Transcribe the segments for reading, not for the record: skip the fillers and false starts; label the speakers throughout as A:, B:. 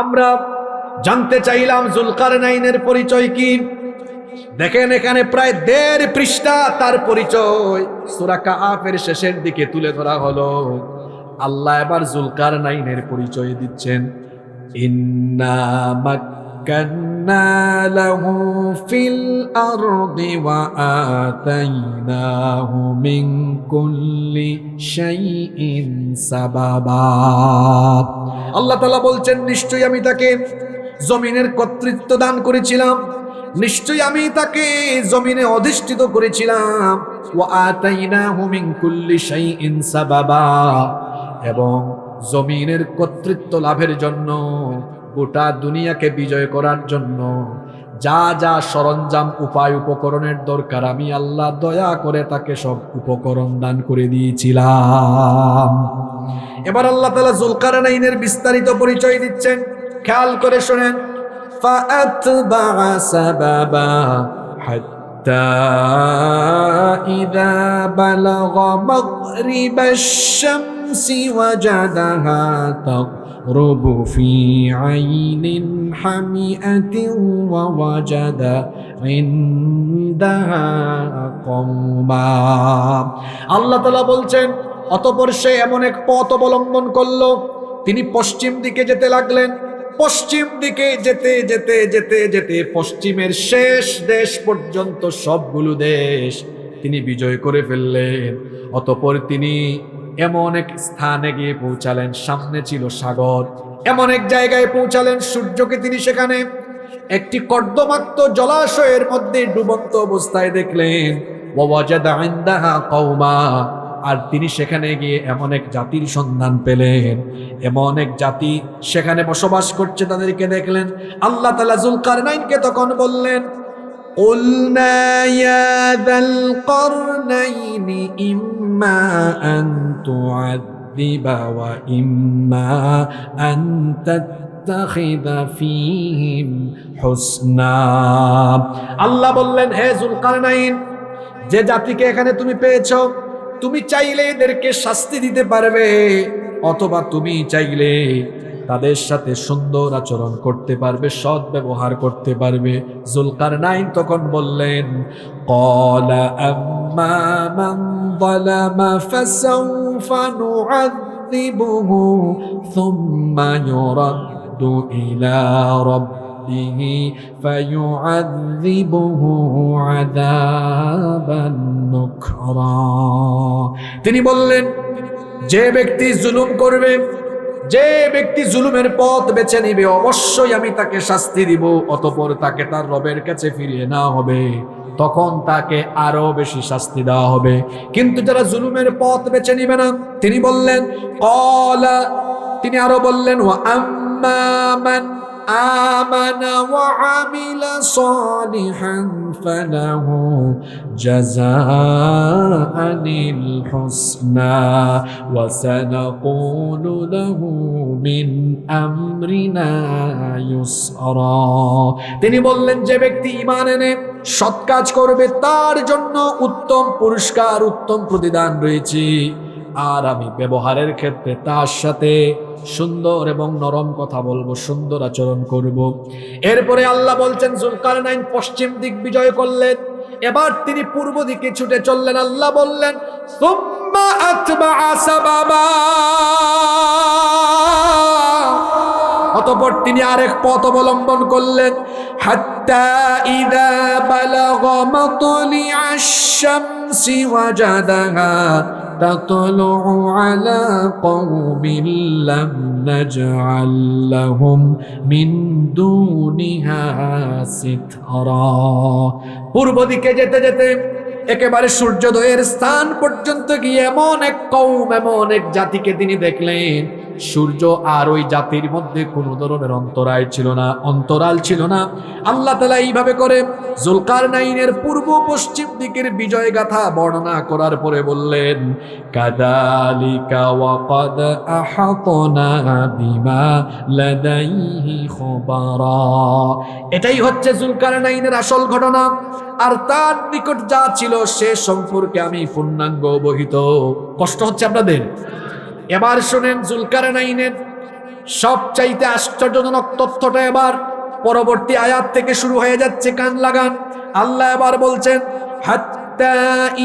A: আমরা জানতে চাইলাম জুলকারনাইনের পরিচয় কি। দেখেন এখানে প্রায় 1.5 পৃষ্ঠা তার পরিচয় সূরা কাহাফের শেষের দিকে তুলে ধরা হলো। আল্লাহ এবার জুলকারনাইনের পরিচয় দিচ্ছেন। ইন্না মাক্কান্না লাহু ফিল আরদি ওয়া আতাইনাহু মিন কুল্লি শাইইন সাবাবা। আল্লাহ তাআলা বলছেন, নিশ্চয়ই আমি তাকে জমিনের কর্তৃত্ব দান করেছিলাম, নিশ্চয়ই আমি তাকে জমিনে অধিষ্ঠিত করেছিলাম। ওয়া আতাইনাহু মিন কুল্লি শাইইন সাবাবা, এবং জমিনের কর্তৃত্ব লাভের জন্য, গোটা দুনিয়াকে বিজয় করার জন্য যা যা সরঞ্জাম উপায় উপকরণের দরকার আমি আল্লাহ দয়া করে তাকে সব উপকরণ দান করে দিয়েছিলাম। এবার আল্লাহ তাআলা জুলকারনাইনের বিস্তারিত পরিচয় দিচ্ছেন, খেয়াল করে শুনেন। فأتبع سببا حتى إذا بلغ مغرب الشمس وجدها تغرب في عين حمئة ووجد عندها قوما। আল্লাহ তাআলা বলছেন, অতঃপর সে এমন এক পথ অবলম্বন করলো, তিনি পশ্চিম দিকে যেতে লাগলেন। পশ্চিম দিকে যেতে যেতে যেতে যেতে পশ্চিমের শেষ দেশ পর্যন্ত সবগুলো দেশ তিনি বিজয় করে ফেললেন। অতঃপর তিনি এমন এক স্থানে গিয়ে পৌঁছালেন, সামনে ছিল সাগর। এমন এক জায়গায় পৌঁছালেন, সূর্যকে তিনি সেখানে একটি কর্দমাক্ত জলাশয়ের মধ্যে ডুবন্ত অবস্থায় দেখলেন। ওয়াজাদা ইনদাহা কওমা, আর তিনি সেখানে গিয়ে এমন এক জাতির সন্ধান পেলেন, এমন এক জাতি সেখানে বসবাস করছে, তাদেরকে দেখলেন। আল্লাহ তাআলা জুলকারনাইনকে তখন বললেন, কুলনা ইয়া যাল করনাইনি ইম্মা আন তুআযিবা ওয়া ইম্মা আন তাত্তাখিযা ফীহিম হুসনা। আল্লাহ বললেন, হে জুলকারনাইন, যে জাতিকে এখানে তুমি পেয়েছো, তুমি চাইলে এদেরকে শাস্তি দিতে পারবে, অথবা তুমি চাইলে তাদের সাথে সুন্দর আচরণ করতে পারবে, সৎ ব্যবহার করতে পারবে। জুলকারনাইন তখন বললেন, ক্বালা আম্মা মান যালামা ফাসাউফা নুআযিবুহু সুম্মা ইউরাদ্দু ইলা রাব্বিহি ফায়ুআযিবুহু আযাবান নুকরা। তিনি বললেন, যে ব্যক্তি জুলুম করবে, যে ব্যক্তি জুলুমের পথ বেছে নিবে, অবশ্যই আমি তাকে শাস্তি দিব, অতঃপর তাকে তার রবের কাছে ফিরিয়ে নেওয়া হবে, তখন তাকে আরো বেশি শাস্তি দেওয়া হবে। কিন্তু যারা জুলুমের পথ বেছে নিবে না, তিনি বললেন, ক্বালা, তিনি আরো বললেন, ওয়া আম্মা মান আমানা ওয়া আমিলা সালিহান ফালাহু জাযাআনিল হুসনা ওয়া সানাকুলু লাহু মিন আমরিনা ইউসরা। তিনি বললেন, যে ব্যক্তি ঈমান এনে সৎ কাজ করবে তার জন্য উত্তম পুরস্কার, উত্তম প্রতিদান রয়েছে, আর আমি ব্যবহারের ক্ষেত্রে তার সাথে সুন্দর এবং নরম কথা বলবো, সুন্দর আচরণ করব। এরপরে আল্লাহ বলছেন, জুলকারনাইন পশ্চিম দিক বিজয় করলেন, এবার তিনি পূর্ব দিকে ছুটে চললেন। আল্লাহ বললেন, সুম্মা আতবাআ সাবাবা, অতঃপর তিনি আরেক পথ অবলম্বন করলেন। হাত্তা ইযা বালাগা মাতলিআশ শামসি ওয়াজাদাহা তাতলুউ আলা কওমিন লাম নাজআল লাহুম মিন দুনিহা সিতরা। পূর্ব দিকে যেতে যেতে একেবারে সূর্যোদয়ের স্থান পর্যন্ত গিয়ে এমন এক কওম, এমন এক জাতিকে তিনি দেখলেন, সূর্য আর ওই জাতির মধ্যে কোনো ধরনের অন্তরাল ছিল না। আল্লাহ তাআলা এইভাবে করে জুলকারনাইনের পূর্ব পশ্চিম দিকের বিজয় গাথা বর্ণনা করার পরে বললেন, কাযালিকা ওয়া ক্বাদ আহাতনা বিমা লাদাইহি খবরা। এটাই হচ্ছে জুলকারনাইনের আসল ঘটনা, আর তার নিকট যা ছিল সে সম্পর্কে আমি পূর্ণাঙ্গ অবহিত। কষ্ট হচ্ছে আপনাদের? এবার শুনেন জুলকারনাইনের সবচাইতে আশ্চর্যজনক তথ্যটা এবার পরবর্তী আয়াত থেকে শুরু হয়ে যাচ্ছে, কান লাগান। আল্লাহ এবার বলছেন, হাত্তা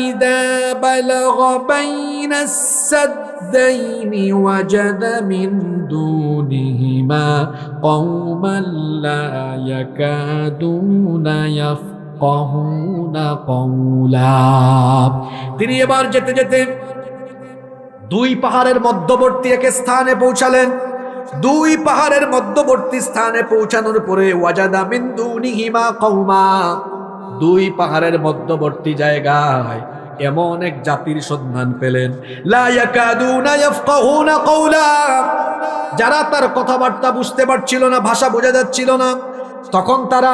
A: ইযা বালাগা বাইনাস সাদদাইনি ওয়াজাদা মিন দুনিহিমা কওমান লা ইয়াকাদুনা ইয়াফকাহুনা কওলা। তিনি এবার যেতে যেতে দুই পাহাড়ের মধ্যবর্তী এক স্থানে পৌঁছালেন। দুই পাহাড়ের মধ্যবর্তী স্থানে পৌঁছানোর পরে ওয়াজাদা মিন দুনিহিমা কওমা, দুই পাহাড়ের মধ্যবর্তী জায়গায় এমন এক জাতির সন্ধান পেলেন, লা ইয়াকাদুনা ইয়াফকাহুনা কওলা, যারা তার কথাবার্তা বুঝতে পারছিল না, ভাষা বোঝা যাচ্ছিল না। তখন তারা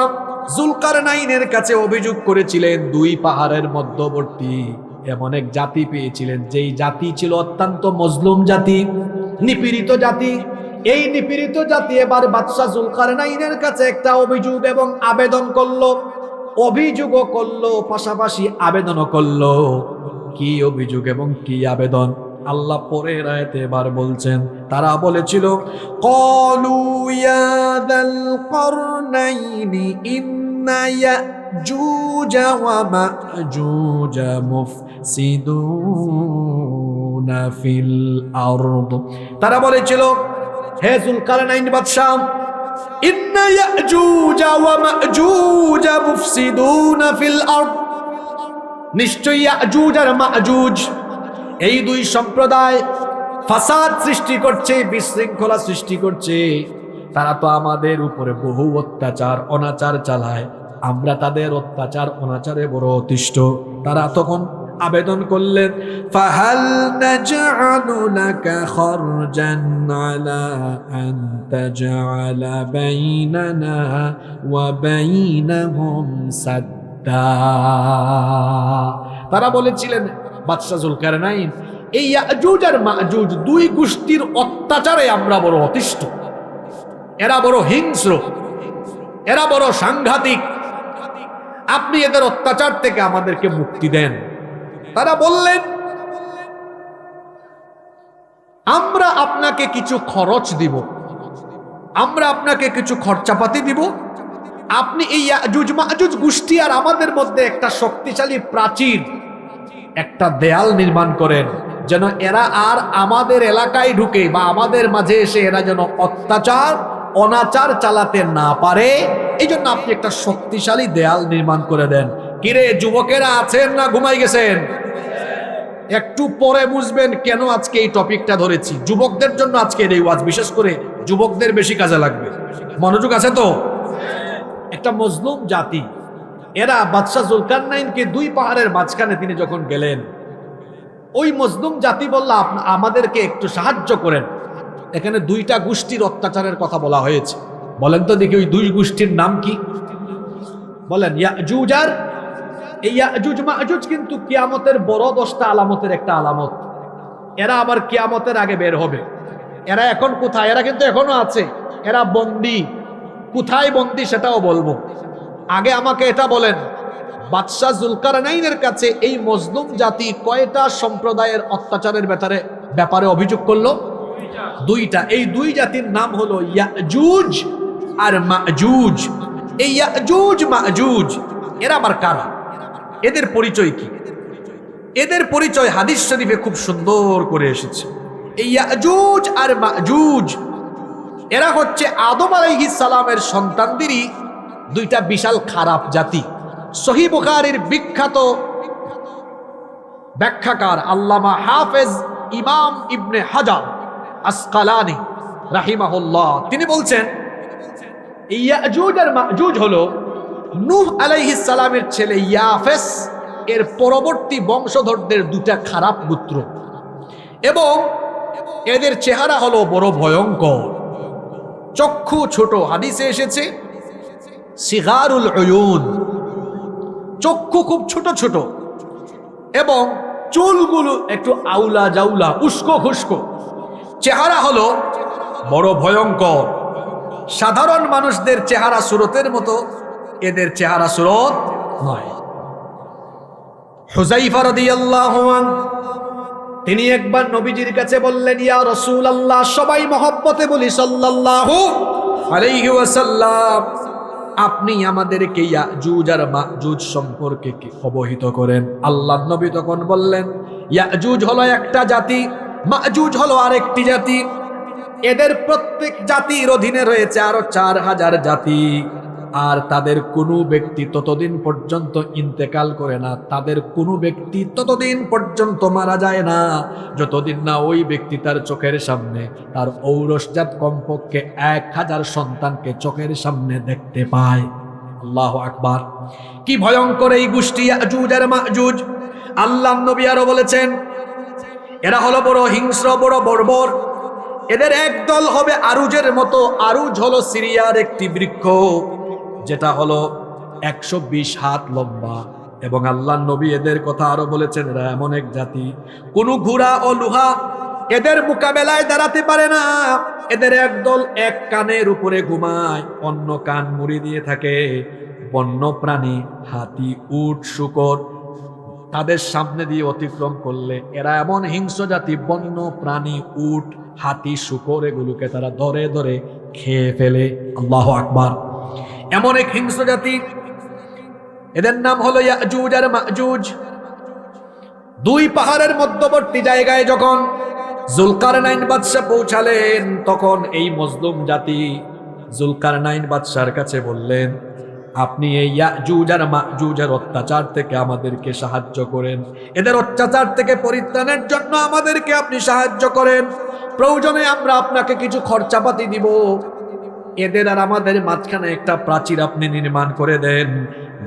A: যুলকারনাইনের কাছে অভিযোগ করেছিলেন, দুই পাহাড়ের মধ্যবর্তী এমন এক জাতি পেয়েছিলেন, যেই জাতি ছিল অত্যন্ত মজলুম জাতি, নিপীড়িত জাতি। এই নিপীড়িত জাতি এবার বাদশা যুলকারনাইনের কাছে একটা অভিযোগ এবং আবেদন করলো, অভিযোগও করলো, পাশাপাশি আবেদনও করলো। কি অভিযোগ এবং কি আবেদন আল্লাহ পরের আয়াতে এবার বলছেন। তারা বলেছিল, ক্বালু ইয়া যাল কারনাইনি ইন্না ইয়াজুজ ওয়া মাজুজ মুফসিদুনা ফিল আরদ। তারা বলেছিল, হে যুলকারনাইন বাদশা, ইন্না ইয়াজুজ ওয়া মাজুজ মুফসিদুনা ফিল আরদ, নিশ্চয়ই ইয়াজুজ আর মাজুজ এই দুই সম্প্রদায় ফাসাদ সৃষ্টি করছে, বিশৃঙ্খলা সৃষ্টি করছে। তারা তো আমাদের উপরে বহু অত্যাচার অনাচার চালায়, আমরা তাদের অত্যাচার অনাচারে বড় অতিষ্ঠ। তারা তখন আবেদন করলেন, ফাহাল নাজআলু লাকা খারজান আলা আন তাজআলা বাইনানা ওয়া বাইনাহুম সাদ্দা। তারা বলেছিলেন, বাদশা যুলকারনাইন, এই ইয়াজুজ আর মাজুজ দুই গোষ্ঠীর অত্যাচারে আমরা বড় অতিষ্ঠ, এরা বড় হিংস্র, এরা বড় সাংঘাতিক, আপনি এদের অত্যাচার থেকে আমাদেরকে মুক্তি দেন। তারা বললেন, আমরা আপনাকে কিছু খরচ দিব, আমরা আপনাকে কিছু খরচাপাতি দিব, আপনি এই ইয়াজুজ মাজুজ গোষ্ঠী আর আমাদের মধ্যে একটা শক্তিশালী প্রাচীর, একটা দেয়াল নির্মাণ করেন, যেন এরা আর আমাদের এলাকায় ঢুকে বা আমাদের মাঝে এসে এরা যেন অত্যাচার অনাচার চালাতে না পারে। এই জন্য আপনি একটা শক্তিশালী দেয়াল নির্মাণ করে দেন। কিরে যুবকেরা আছেন না ঘুমাই গেছেন? একটু পরে বুঝবেন কেন আজকে এই টপিকটা ধরেছি। যুবকদের জন্য আজকে এই ওয়াজ, বিশেষ করে যুবকদের বেশি কাজে লাগবে। মনোযোগ আছে তো? একটা মজলুম জাতি, এরা বাদশা যুলকারনাইনকে দুই পাহাড়ের মাঝখানে তিনি যখন গেলেন, ওই মজলুম জাতি বলল, আমাদেরকে একটু সাহায্য করেন। এখানে দুইটা গোষ্ঠীর অত্যাচারের কথা বলা হয়েছে। বলেন তো দেখি ওই দুই গোষ্ঠীর নাম কি? বলেন। ইয়াজুজ আর এই ইয়াজুজ মাজুজ কিন্তু কিয়ামতের বড় 10টা আলামতের একটা আলামত। এরা আবার কিয়ামতের আগে বের হবে। এরা এখন কোথায়? এরা কিন্তু এখনো আছে, এরা বন্দী। কোথায় বন্দী সেটাও বলবো। আগে আমাকে এটা বলেন, বাদশা যুলকারনাইনের কাছে এই মজলুম জাতি কয়টা সম্প্রদায়ের অত্যাচারের ব্যাপারে অভিযোগ করলো? দুইটা। এই দুই জাতির নাম হলো ইয়াজুজ আর মাজুজ। এই ইয়াজুজ মাজুজ এরা আবার কারা? এদের পরিচয় কি? এদের পরিচয় হাদিস শরীফে খুব সুন্দর করে এসেছে। এই ইয়াজুজ আর মাজুজ এরা হচ্ছে আদম আলাইহিস সালামের সন্তানদেরই দুইটা বিশাল খারাপ জাতি। সহিহ বুখারীর বিখ্যাত ব্যাখ্যাকার আল্লামা হাফেজ ইমাম ইবনে হাজার আসকালানি রাহিমাহুল্লাহ তিনি বলছেন, ইয়াজুজ আর মাজুজ হলো নূহ আলাইহিস সালামের ছেলে ইয়াফেস এর পরবর্তী বংশধরদের দুটা খারাপ গোত্র, এবং এদের চেহারা হলো বড় ভয়ঙ্কর, চক্ষু ছোট। হাদিসে এসেছে সিগারুল উয়ুন, চক্ষু খুব ছোট ছোট, এবং চুলগুলো একটু আউলা জাউলা, উস্কো খুস্কো। চেহারা হলো বড় ভয়ঙ্কর। সাধারণ মানুষদের চেহারা সুরতের মতো এদের চেহারা সুরত, নয়। হুযায়ফা রাদিয়াল্লাহু আনহু তিনি একবার নবীজির কাছে বললেন, ইয়া রাসূলুল্লাহ, সবাই মহব্বতে বলি সাল্লাল্লাহু আলাইহি ওয়াসাল্লাম, আপনি আমাদেরকে ইয়াজুজ আর মাজুজ সম্পর্কে কি অবহিত করেন। আল্লাহর নবী তখন বললেন, ইয়াজুজ হলো একটা জাতি, মাজুজ হলো আরেকটি জাতি। এদের প্রত্যেক জাতির অধীনে রয়েছে আরো 4000 জাতি। আর তাদের কোনো ব্যক্তি ততদিন পর্যন্ত ইন্তেকাল করে না, তাদের কোনো ব্যক্তি ততদিন পর্যন্ত মারা যায় না যতদিন না ওই ব্যক্তি তার চোখের সামনে তার ঔরসজাত কমপক্ষে 1000 সন্তানকে চোখের সামনে দেখতে পায়। আল্লাহু আকবার! কি ভয়ঙ্কর এই গোষ্ঠী ইয়াজুজ আর মাজুজ। আল্লাহর নবী আরো বলেছেন, এরা হলো বড় হিংস্র, বড় বর্বর। এদের একদল হবে আরুজের মতো। আরুজ হলো সিরিয়ার একটি বৃক্ষ, যেটা হলো 120 হাত লম্বা। এবং আল্লাহর নবী এদের কথা আরো বলেছেন, এরা এমন এক জাতি, কোন ঘোড়া ও লোহা এদের মোকাবেলায় দাঁড়াতে পারে না। এদের একদল এক কানের উপরে ঘুমায়, অন্য কান মুড়ি দিয়ে থাকে। বন্য প্রাণী, হাতি, উট, শূকর তাদের সামনে দিয়ে অতিক্রম করলে এরা এমন হিংস্র জাতি, বন্য প্রাণী, উট, হাতি, শূকর এগুলোকে তারা ধরে ধরে খেয়ে ফেলে। আল্লাহু আকবার! এমন এক হিংস্র জাতি। এদের নাম হলো ইয়াজুজ আর মাজুজ। দুই পাহাড়ের মধ্যবর্তী জায়গায় যখন জুলকারনাইন বাদশা পৌঁছালেন, তখন এই মজলুম জাতি জুলকারনাইন বাদশার কাছে বললেন, আপনি এই ইয়াজুজ আর মাজুজের অত্যাচার থেকে আমাদেরকে সাহায্য করেন, এদের অত্যাচার থেকে পরিত্রাণের জন্য আমাদেরকে আপনি সাহায্য করেন। প্রয়োজনে আমরা আপনাকে কিছু খরচাপাতি দিব। এদের আর আমাদের মাঝখানে একটা প্রাচীর আপনি নির্মাণ করে দেন,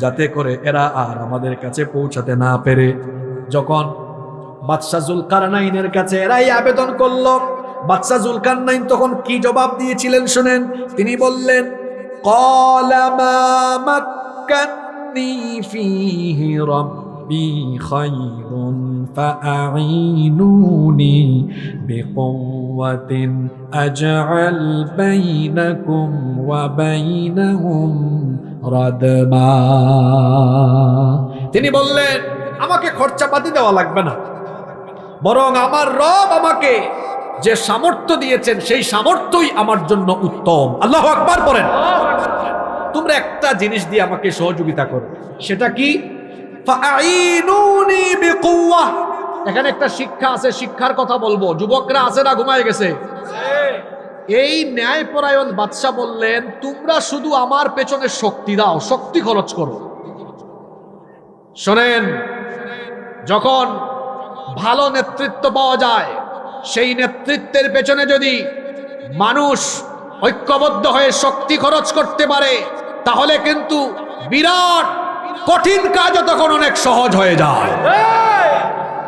A: যাতে করে এরা আর আমাদের কাছে পৌঁছাতে না পেরে। যখন বাদশা জুলকারনাইনের কাছে এরাই আবেদন করলো, বাদশা জুলকারনাইন তখন কি জবাব দিয়েছিলেন শুনেন। তিনি বললেন, ক্বালা মা মাক্কান্নী ফীহি রাব্বী খায়রুন ফাআঈনুনি বিকুওয়াতিন আজআল বাইনাকুম ওয়া বাইনাহুম রাদমা। তিনি বললেন, আমাকে খরচাপাতি দেওয়া লাগবে না, বরং আমার রব আমাকে যে সামর্থ্য দিয়েছেন সেই সামর্থ্যই আমার জন্য উত্তম। আল্লাহু আকবার বলেন। তোমরা একটা জিনিস দিয়ে আমাকে সহযোগিতা করো, সেটা কি? ফাআঈনুনি বিকুওয়া। এখানে একটা শিক্ষা আছে, শিক্ষার কথা বলবো। যুবকরা আছে না ঘুমায় গেছে? এই ন্যায়পরায়ণ বাদশা বললেন, তোমরা শুধু আমার পেছনে শক্তি দাও, শক্তি খরচ করো। শোনেন, যখন ভালো নেতৃত্ব পাওয়া যায়, সেই নেতৃত্বের পেছনে যদি মানুষ ঐক্যবদ্ধ হয়ে শক্তি খরচ করতে পারে, তাহলে কিন্তু বিরাট কঠিন কাজও তখন অনেক সহজ হয়ে যায়।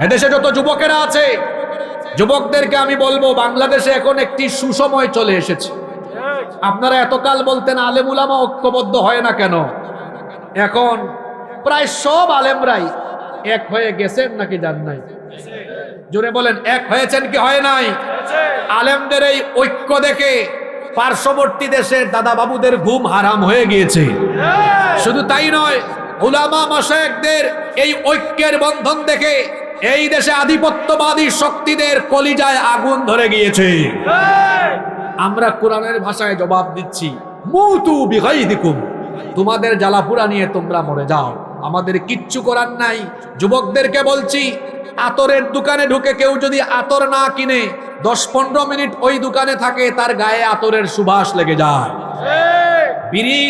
A: এদেশে যত যুবকেরা আছে, যুবকদেরকে আমি বলবো, বাংলাদেশে এখন একটি সুসময় চলে এসেছে। আপনারা এতকাল বলতেন আলেম উলামা ঐক্যবদ্ধ হয় না কেন? এখন প্রায় সব আলেমরাই এক হয়ে গেছেন নাকি যান নাই? জোরে বলেন, এক হয়েছেন কি হয় নাই? আলেমদের এই ঐক্য দেখে পার্শ্ববর্তী দেশের দাদা বাবুদের ঘুম হারাম হয়ে গিয়েছে। শুধু তাই নয়, উলামা মাশায়েখদের এই ঐক্যের বন্ধন দেখে এই দেশে আধিপত্যবাদী শক্তিদের কলিজায় আগুন ধরে গিয়েছে। আমরা কোরআনের ভাষায় জবাব দিচ্ছি, মুতু বিগাইদিকুম, তোমাদের জ্বালাপুরা নিয়ে তোমরা মরে যাও, আমাদের কিচ্ছু করার নাই। যুবকদেরকে বলছি, আতরের দোকানে ঢুকে কেউ যদি আতর না কিনে 10-15 মিনিট ওই দোকানে থাকে, তার গায়ে আতরের সুবাস লেগে যায়। বিড়ি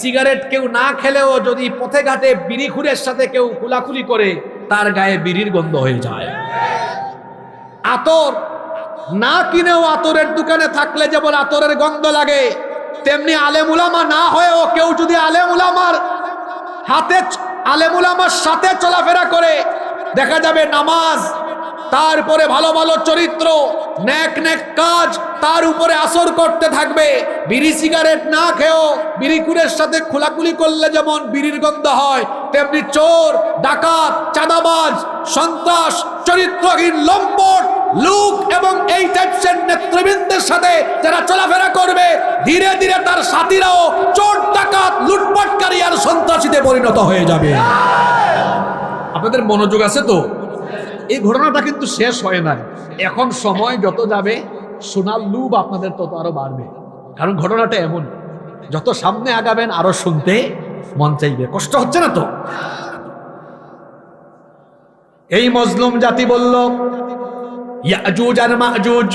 A: সিগারেট কেউ না খেলেও যদি পথে ঘাটে বিড়ি খুরের সাথে কেউ কুলাকুলি করে, তার গায়ে বিড়ির গন্ধ হয়ে যায়। আতর না কিনেও আতরের দোকানে থাকলে যেমন আতরের গন্ধ লাগে, তেমনি আলেম উলামা না হয়েও কেউ যদি আলেম উলামার সাথে চলাফেরা করে, দেখা যাবে নামাজ, তারপরে ভালো ভালো চরিত্র, নেক নেক কাজ তার উপরে আসর করতে থাকবে। বিড়ি সিগারেট না খেয়েও বিড়িকুরের সাথে খোলাকুলি করলে যেমন বিড়ির গন্ধ হয়, তেমনি চোর, ডাকাত, চাঁদাবাজ, সন্ত্রাস, চরিত্রহীন লম্পট লোক এবং এই টাইপসের নেতৃবৃন্দের সাথে যারা চলাফেরা করবে, ধীরে ধীরে তার সাথীরাও চোর, ডাকাত, লুটপাটকারী আর সন্ত্রাসীতে পরিণত হয়ে যাবে। আপনাদের মনোযোগ আছে তো? এই ঘটনাটা কিন্তু শেষ হয় না। এখন সময় যত যাবে শোনার লুভ আপনাদের তত আরো বাড়বে, কারণ ঘটনাটা এমন, যত সামনে আগাবেন আরো শুনতে মন চাইবে। কষ্ট হচ্ছে না তো? এই মজলুম জাতি বলল, ইয়াজুজ আর মাজুজ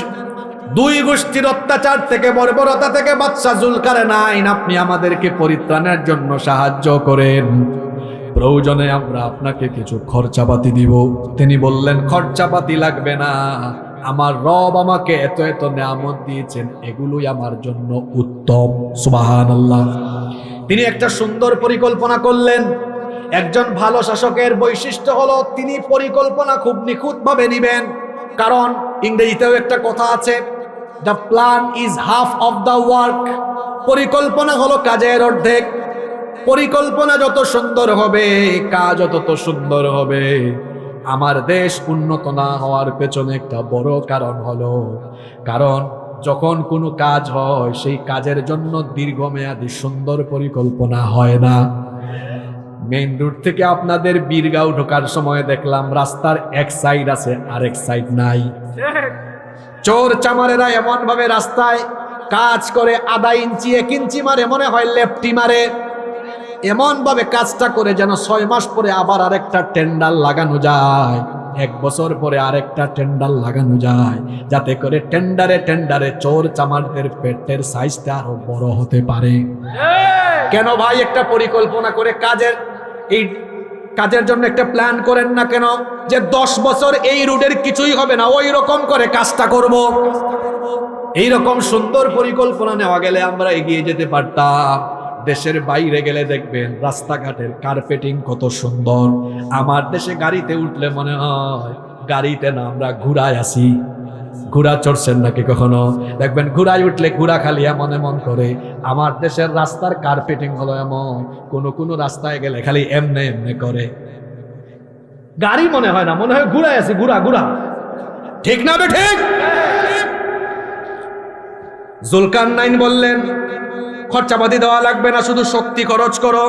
A: দুই গোষ্ঠীর অত্যাচার থেকে, বর্বরতা থেকে বাদশা জুলকারনাইন আপনি আমাদেরকে পরিত্রাণের জন্য সাহায্য করেন, প্রয়োজনে আমরা আপনাকে কিছু খরচাপাতি দিব। তিনি বললেন, খরচাপাতি লাগবে না, আমার রব আমাকে এত এত নিয়ামত দিয়েছেন, এগুলোই আমার জন্য উত্তম। সুবহানাল্লাহ। তিনি একটা সুন্দর পরিকল্পনা করলেন। একজন ভালো শাসকের বৈশিষ্ট্য হলো তিনি পরিকল্পনা খুব নিখুঁতভাবে নিবেন, কারণ ইংরেজিতেও একটা কথা আছে, the plan is half of the work. পরিকল্পনা হলো কাজের অর্ধেক। পরিকল্পনা যত সুন্দর হবে, কাজ তত সুন্দর হবে। আমার দেশ উন্নত না হওয়ার পেছনে একটা বড় কারণ হলো, কারণ যখন কোনো কাজ হয় সেই কাজের জন্য দীর্ঘমেয়াদী সুন্দর পরিকল্পনা হয় না। মেইন রোড থেকে আপনাদের বীরগাঁও ঢোকার সময় দেখলাম রাস্তার এক সাইড আছে আর এক সাইড নাই। চোর চামারেরা এমন ভাবে রাস্তায় কাজ করে, আধা ইঞ্চি 1 ইঞ্চি মারে, মনে হয় লেফটি মারে, এমন ভাবে কাজটা করে যেন 6 মাস পরে আবার আরেকটা টেন্ডার লাগানো যায়, 1 বছর পরে আরেকটা টেন্ডার লাগানো যায়, যাতে করে টেন্ডারে টেন্ডারে চোর চামারদের পেটের সাইজটা আরো বড় হতে পারে। কেন ভাই একটা পরিকল্পনা করে এই কাজের জন্য একটা প্ল্যান করেন না কেন, যে 10 বছর এই রুটের কিছুই হবে না, ওই রকম করে কাজটা করব। এইরকম সুন্দর পরিকল্পনা নেওয়া গেলে আমরা এগিয়ে যেতে পারতাম। দেশের বাইরে গেলে দেখবেন রাস্তাঘাটের কার্পেটিং কত সুন্দর। আমার দেশে গাড়িতে উঠলে মনে হয় গাড়িতে না আমরা ঘোড়ায় আসি। ঘোড়া চড়ছেন নাকি কখনো? দেখবেন ঘোড়ায় উঠলে ঘোড়া খালি এমন এমন করে। আমার দেশের রাস্তার কার্পেটিং হলো এমন, কোনো রাস্তায় গেলে খালি এমনে এমনে করে, গাড়ি মনে হয় না, মনে হয় ঘোড়ায় আছি, ঘোড়া ঘোড়া। ঠিক না বে ঠিক? জুলকারনাইন বললেন, খরচাপাতি দেওয়া লাগবে না, শুধু শক্তি খরচ করো।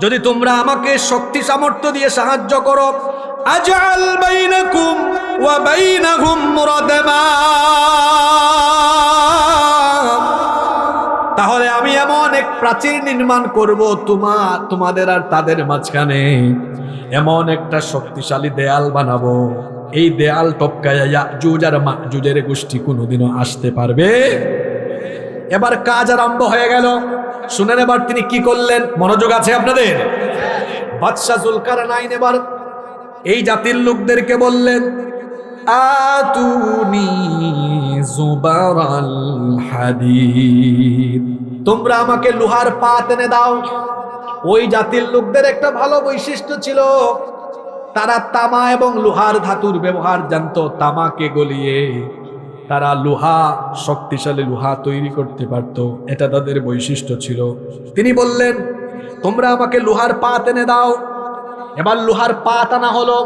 A: যদি তোমরা আমাকে শক্তি সামর্থ্য দিয়ে সাহায্য করো, আজআল বাইনাকুম ওয়া বাইনাহুম মুরাদামা, তাহলে আমি এমন এক প্রাচীর নির্মাণ করব তোমাদের আর তাদের মাঝখানে, এমন একটা শক্তিশালী দেয়াল বানাবো, এই দেয়াল টপকায়া ইয়াজুজ আর মাজুজের গোষ্ঠী কোনোদিনও আসতে পারবে। এবার কাজ আরম্ভ হয়ে গেল। শুনেন এবার তিনি কি করলেন, মনোযোগ আছে আপনাদের? বাদশা জুলকারনাইন এবার এই জাতির লোকদেরকে বললেন, আতুনি জুবারাল হাদিদ, তোমরা আমাকে লোহার পাত এনে দাও। ওই জাতির লোকদের একটা ভালো বৈশিষ্ট্য ছিল, তারা তামা এবং লোহার ধাতুর ব্যবহার জানতো। তামাকে গলিয়ে তারা লোহা, শক্তিশালী লোহা তৈরি করতে পারত, এটা তাদের বৈশিষ্ট্য ছিল। তিনি বললেন, তোমরা আমাকে লোহার পাত এনে দাও। এবার লোহার পাত আনা হলো।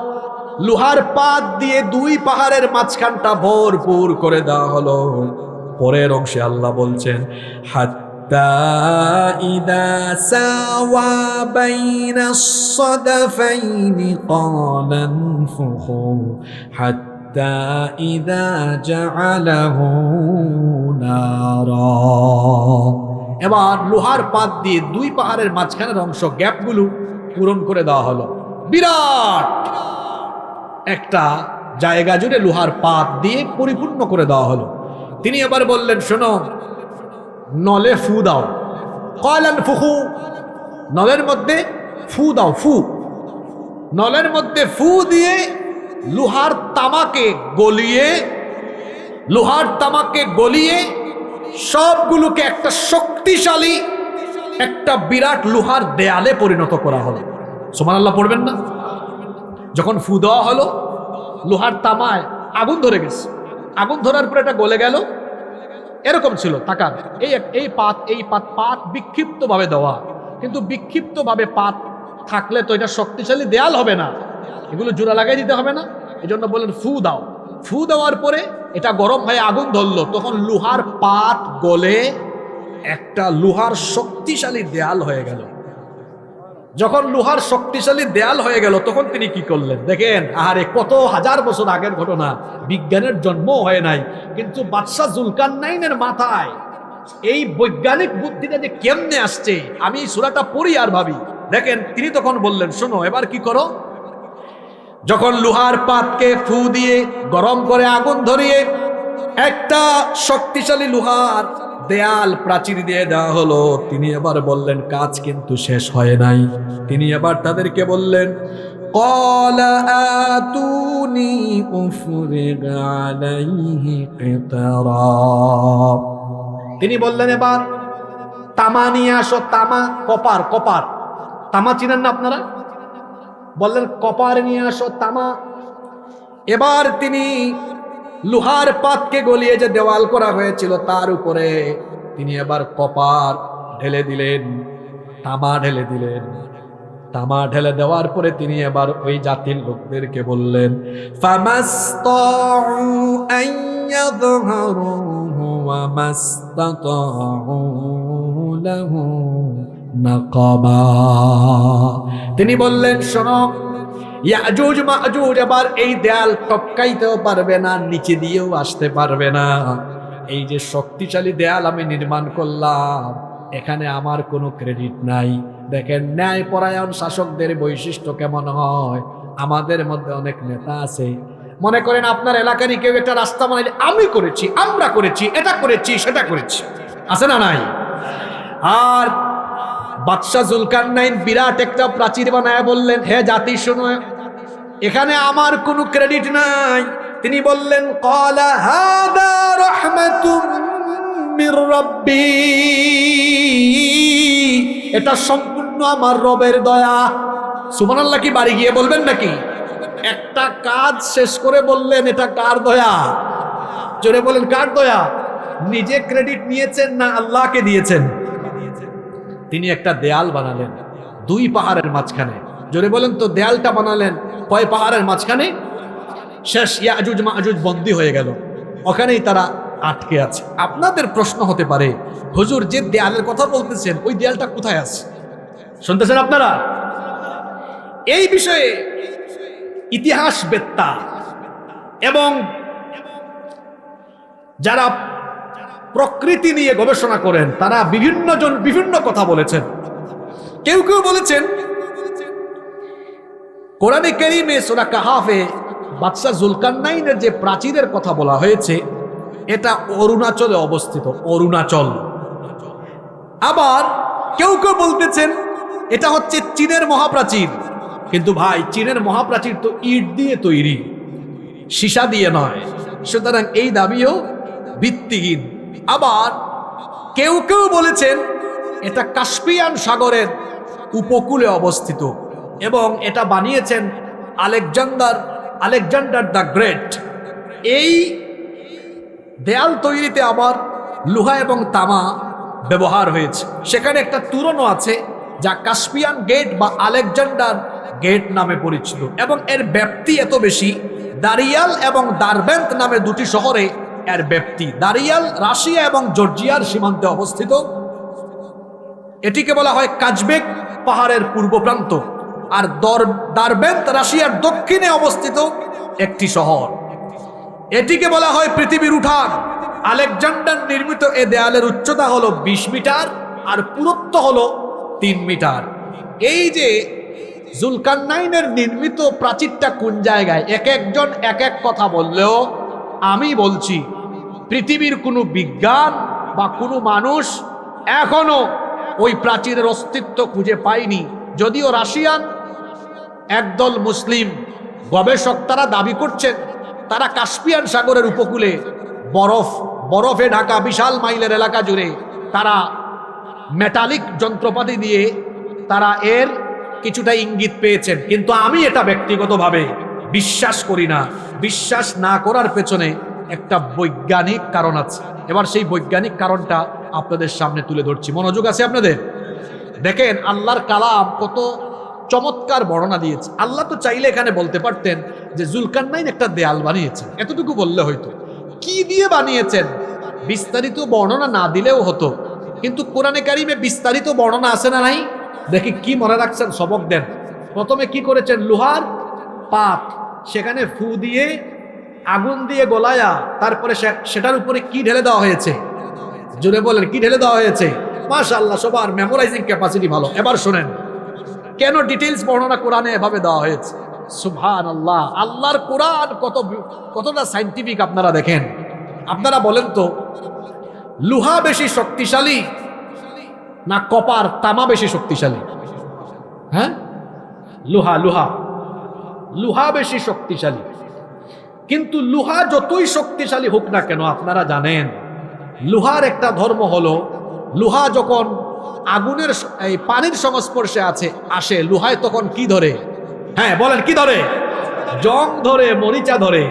A: লোহার পাত দিয়ে 2 পাহাড়ের মাঝখানটা ভরপুর করে দেওয়া হলো। পরের অংশে আল্লাহ বলছেন, হাত্তা ইদা সাওয়া বাইনাস সাদাফাইনি ক্বালা আনফুখু হাত্তা ইদা জাআলাহু নারা। এবার লোহার পাত দিয়ে 2 পাহাড়ের মাঝখানের অংশ, গ্যাপগুলো পূরণ করে দেওয়া হলো। বিরাট একটা জায়গা জুড়ে লোহার পাত দিয়ে পরিপূর্ণ করে দেওয়া হলো। তিনি এবার বললেন, শোনো, নলে ফু দাও। ক্বালা আনফুখু, নলের মধ্যে ফু দাও। নলের মধ্যে ফু দিয়ে লোহার তামাকে গলিয়ে সবগুলোকে একটা শক্তিশালী, একটা বিরাট লোহার দেয়ালে পরিণত করা হলো। সুবহানাল্লাহ পড়বেন না? যখন ফু দেওয়া হলো, লোহার তামায় আগুন ধরে গেছে। আগুন ধরার পরে এটা গলে গেল। এরকম ছিল, তাকান, এই পাত বিক্ষিপ্ত ভাবে দেওয়া, কিন্তু বিক্ষিপ্ত ভাবে পাত থাকলে তো এটা শক্তিশালী দেয়াল হবে না, এগুলো জোড়া লাগাই দিতে হবে না। এই জন্য বললেন ফু দাও। ফু দেওয়ার পরে এটা গরম হয়ে আগুন ধরলো, তখন লোহার পাত গলে একটা লোহার শক্তিশালী দেয়াল হয়ে গেল। যখন লোহার শক্তিশালী দেয়াল হয়ে গেল তখন তিনি কি করলেন দেখেন, আরে কত হাজার বছর আগের ঘটনা, বিজ্ঞানের জন্ম হয় নাই, কিন্তু বাদশাহ জুলকারনাইনের মাথায় এই বৈজ্ঞানিক বুদ্ধিটা যে কেমনে আসছে, আমি এই সূরাটা পড়ি আর ভাবি। দেখেন তিনি তখন বললেন, শোনো এবার কি করো, যখন লোহার পাতকে ফু দিয়ে গরম করে আগুন ধরিয়ে একটা শক্তিশালী লোহার দেয়াল প্রাচীর দিয়ে দেওয়া হলো, তিনি এবার বললেন কাজ কিন্তু শেষ হয় নাই। তিনি এবার তাদেরকে বললেন, ক্বালা আতুনি উফরিগ আলাইহি কিতরা। তিনি বললেন এবার তামা নিয়ে আসো, তামা, কপার, কপার, তামা চিনেন না আপনারা? বললেন কপার নিয়ে আসো, তামা। এবার তিনি লোহার পাতকে গলিয়ে যে দেওয়াল করা হয়েছিল তার উপরে তিনি এবার কপার ঢেলে দিলেন, তামা ঢেলে দিলেন। তামা ঢেলে দেওয়ার পরে তিনি এবার ওই জাতির লোকদেরকে বললেন, ফামাস্তাউ আন ইয়াযহারুহু ওয়া মাস্তাতাউ লাহু নাকাবা। তিনি বললেন, শোনো, ইয়াজুজ মাজুজ এবার এই দেয়াল টপকাইতেও পারবে না, নিচে দিয়েও আসতে পারবে না। এই যে শক্তিশালী দেয়াল আমি নির্মাণ করলাম, এখানে আমার কোনো ক্রেডিট নাই। দেখেন ন্যায়পরায়ণ শাসকদের বৈশিষ্ট্য কেমন হয়। আমাদের মধ্যে অনেক নেতা আছে, মনে করেন আপনার এলাকারই কেউ একটা রাস্তা বানাইলে আমি করেছি, আমরা করেছি, এটা করেছি, সেটা করেছি, আছে না নাই? আর বাদশাহ জুলকারনাইন বিরাট একটা প্রাচীর বানায় বললেন, হে জাতি শোনো, এখানে আমার কোনো ক্রেডিট নাই। তিনি বললেন, ক্বালা হাদা রাহমাতুম মির রাব্বি, এটা সম্পূর্ণ আমার রবের দয়া। সুবহানাল্লাহ কি বাড়ি গিয়ে বলবেন নাকি? একটা কাজ শেষ করে বললেন এটা কার দয়া? জোরে বলেন কার দয়া? নিজে ক্রেডিট নিয়েছেন না আল্লাহকে দিয়েছেন? তিনি একটা দেয়াল বানালেন দুই পাহাড়ের মাঝখানে। জোরে বলেন তো, দেয়ালটা বানালেন কয় পাহাড়ের মাঝখানে? শেষ ইয়াজুজ মাজুজ বন্দী হয়ে গেল, ওখানেই তারা আটকে আছে। আপনাদের প্রশ্ন হতে পারে, হুজুর যে দেয়ালের কথা বলতেছেন ওই দেয়ালটা কোথায় আছে? শুনতেছেন আপনারা? এই বিষয়ে ইতিহাসবেত্তা এবং যারা প্রকৃতি নিয়ে গবেষণা করেন তারা বিভিন্ন জন বিভিন্ন কথা বলেছেন। কেউ কেউ বলেছেন কোরআনে কারীমে সূরা কাহাফে বাদশাহ জুলকারনাইনের যে প্রাচীরের কথা বলা হয়েছে এটা অরুণাচলে অবস্থিত, অরুণাচল। আবার কেউ কেউ বলতেছেন এটা হচ্ছে চীনের মহাপ্রাচীর। কিন্তু ভাই, চীনের মহাপ্রাচীর তো ইট দিয়ে তৈরি, সীসা দিয়ে নয়, সুতরাং এই দাবিও ভিত্তিহীন। আবার কেউ কেউ বলেছেন এটা কাস্পিয়ান সাগরের উপকূলে অবস্থিত এবং এটা বানিয়েছেন আলেকজান্ডার দ্য গ্রেট। এই দেয়াল তৈরিতে আবার লোহা এবং তামা ব্যবহার হয়েছে। সেখানে একটা তুরনও আছে যা কাস্পিয়ান গেট বা আলেকজান্ডার গেট নামে পরিচিত এবং এর ব্যাপ্তি এত বেশি, দারিয়াল এবং দারবেন্ট নামে দুটি শহরে এর ব্যাপ্তি। দারিয়াল রাশিয়া এবং জর্জিয়ার সীমান্তে অবস্থিত, এটিকে বলা হয় কাজবেক পাহাড়ের পূর্ব প্রান্ত। আর দারবেন্ট রাশিয়ার দক্ষিণে অবস্থিত একটি শহর, এটিকে বলা হয় পৃথিবীর উঠান। আলেকজান্ডার নির্মিত এ দেয়ালের উচ্চতা হলো 20 মিটার আর পুরুত্ব হলো 3 মিটার। এই যে জুলকারনাইনের নির্মিত প্রাচীরটা কোন জায়গায়, এক একজন এক এক কথা বললেও আমি বলছি পৃথিবীর কোনো বিজ্ঞান বা কোনো মানুষ এখনো ওই প্রাচীরের অস্তিত্ব খুঁজে পায়নি। যদিও রাশিয়ান একদল মুসলিম গবেষক তারা দাবি করছেন তারা কাস্পিয়ান সাগরের উপকূলে বরফে ঢাকা বিশাল মাইলের এলাকা জুড়ে তারা মেটালিক যন্ত্রপাতি দিয়ে তারা এর কিছুটা ইঙ্গিত পেয়েছেন, কিন্তু আমি এটা ব্যক্তিগতভাবে বিশ্বাস করি না। বিশ্বাস না করার পেছনে একটা বৈজ্ঞানিক কারণ আছে। এবার সেই বৈজ্ঞানিক কারণটা আপনাদের সামনে তুলে ধরছি। মনোযোগ আছে আপনাদের? দেখেন আল্লাহর কালাম কত চমৎকার বর্ণনা দিয়েছে। আল্লাহ তো চাইলে এখানে বলতে পারতেন যে জুলকারনাইন একটা দেয়াল বানিয়েছেন, এতটুকু বললে হয়তো। কি দিয়ে বানিয়েছেন বিস্তারিত বর্ণনা না দিলেও হতো, কিন্তু কোরআনে কারিমে বিস্তারিত বর্ণনা আছে না নাই? দেখি কি মনে রাখছেন, সবক দেন। প্রথমে কি করেছেন, লোহার পাত সেখানে ফু দিয়ে আগুন দিয়ে গলায়া তারপরে সেটার উপরে কি ঢেলে দেওয়া হয়েছে, জোরে বলেন কি ঢেলে দেওয়া হয়েছে। মাশাআল্লাহ, সবার মেমোরাইজিং ক্যাপাসিটি ভালো। এবার শুনেন কেন ডিটেইলস বর্ণনা কোরআনে এভাবে দেওয়া হয়েছে। সুবহানাল্লাহ, আল্লাহর কোরআন কতটা সায়েন্টিফিক আপনারা দেখেন। আপনারা বলেন তো, লোহা বেশি শক্তিশালী না কপার তামা বেশি শক্তিশালী? হ্যাঁ, লোহা লোহা লোহা বেশি শক্তিশালী। কিন্তু লোহা যতই শক্তিশালী হোক না কেন, আপনারা জানেন লোহার একটা ধর্ম হলো, লোহা যখন আগুনের এই পানির সংস্পর্শে আসে লোহায় তখন কি ধরে? হ্যাঁ বলেন, কি ধরে? জং ধরে, মরিচা ধরে।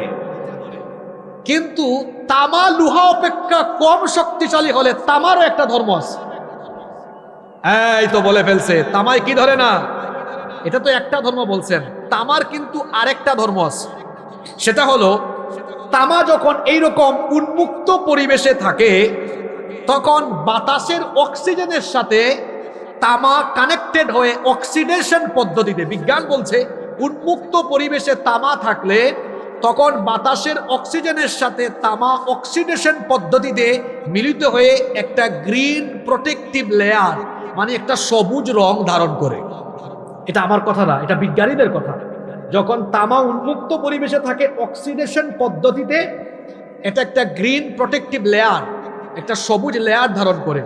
A: কিন্তু তামা লোহা অপেক্ষা কম শক্তিশালী হলে তামারও একটা ধর্ম আছে। এই তো বলে ফেলছে, তামায় কি ধরে না? এটা তো একটা ধর্ম বলছেন, তামার কিন্তু আরেকটা ধর্ম আছে। সেটা হলো, তামা যখন এইরকম উন্মুক্ত পরিবেশে থাকে তখন বাতাসের অক্সিজেনের সাথে তামা কানেক্টেড হয়ে অক্সিডেশন পদ্ধতিতে, বিজ্ঞান বলছে উন্মুক্ত পরিবেশে তামা থাকলে তখন বাতাসের অক্সিজেনের সাথে তামা অক্সিডেশন পদ্ধতিতে মিলিত হয়ে একটা গ্রিন প্রোটেক্টিভ লেয়ার, মানে একটা সবুজ রং ধারণ করে। এটা আমার কথা না, এটা বিজ্ঞানীদের কথা। যখন তামা উন্মুক্ত পরিবেশে থাকে অক্সিডেশন পদ্ধতিতে, এটা একটা গ্রিন প্রোটেক্টিভ লেয়ার, একটা সবুজ লেয়ার ধারণ করে।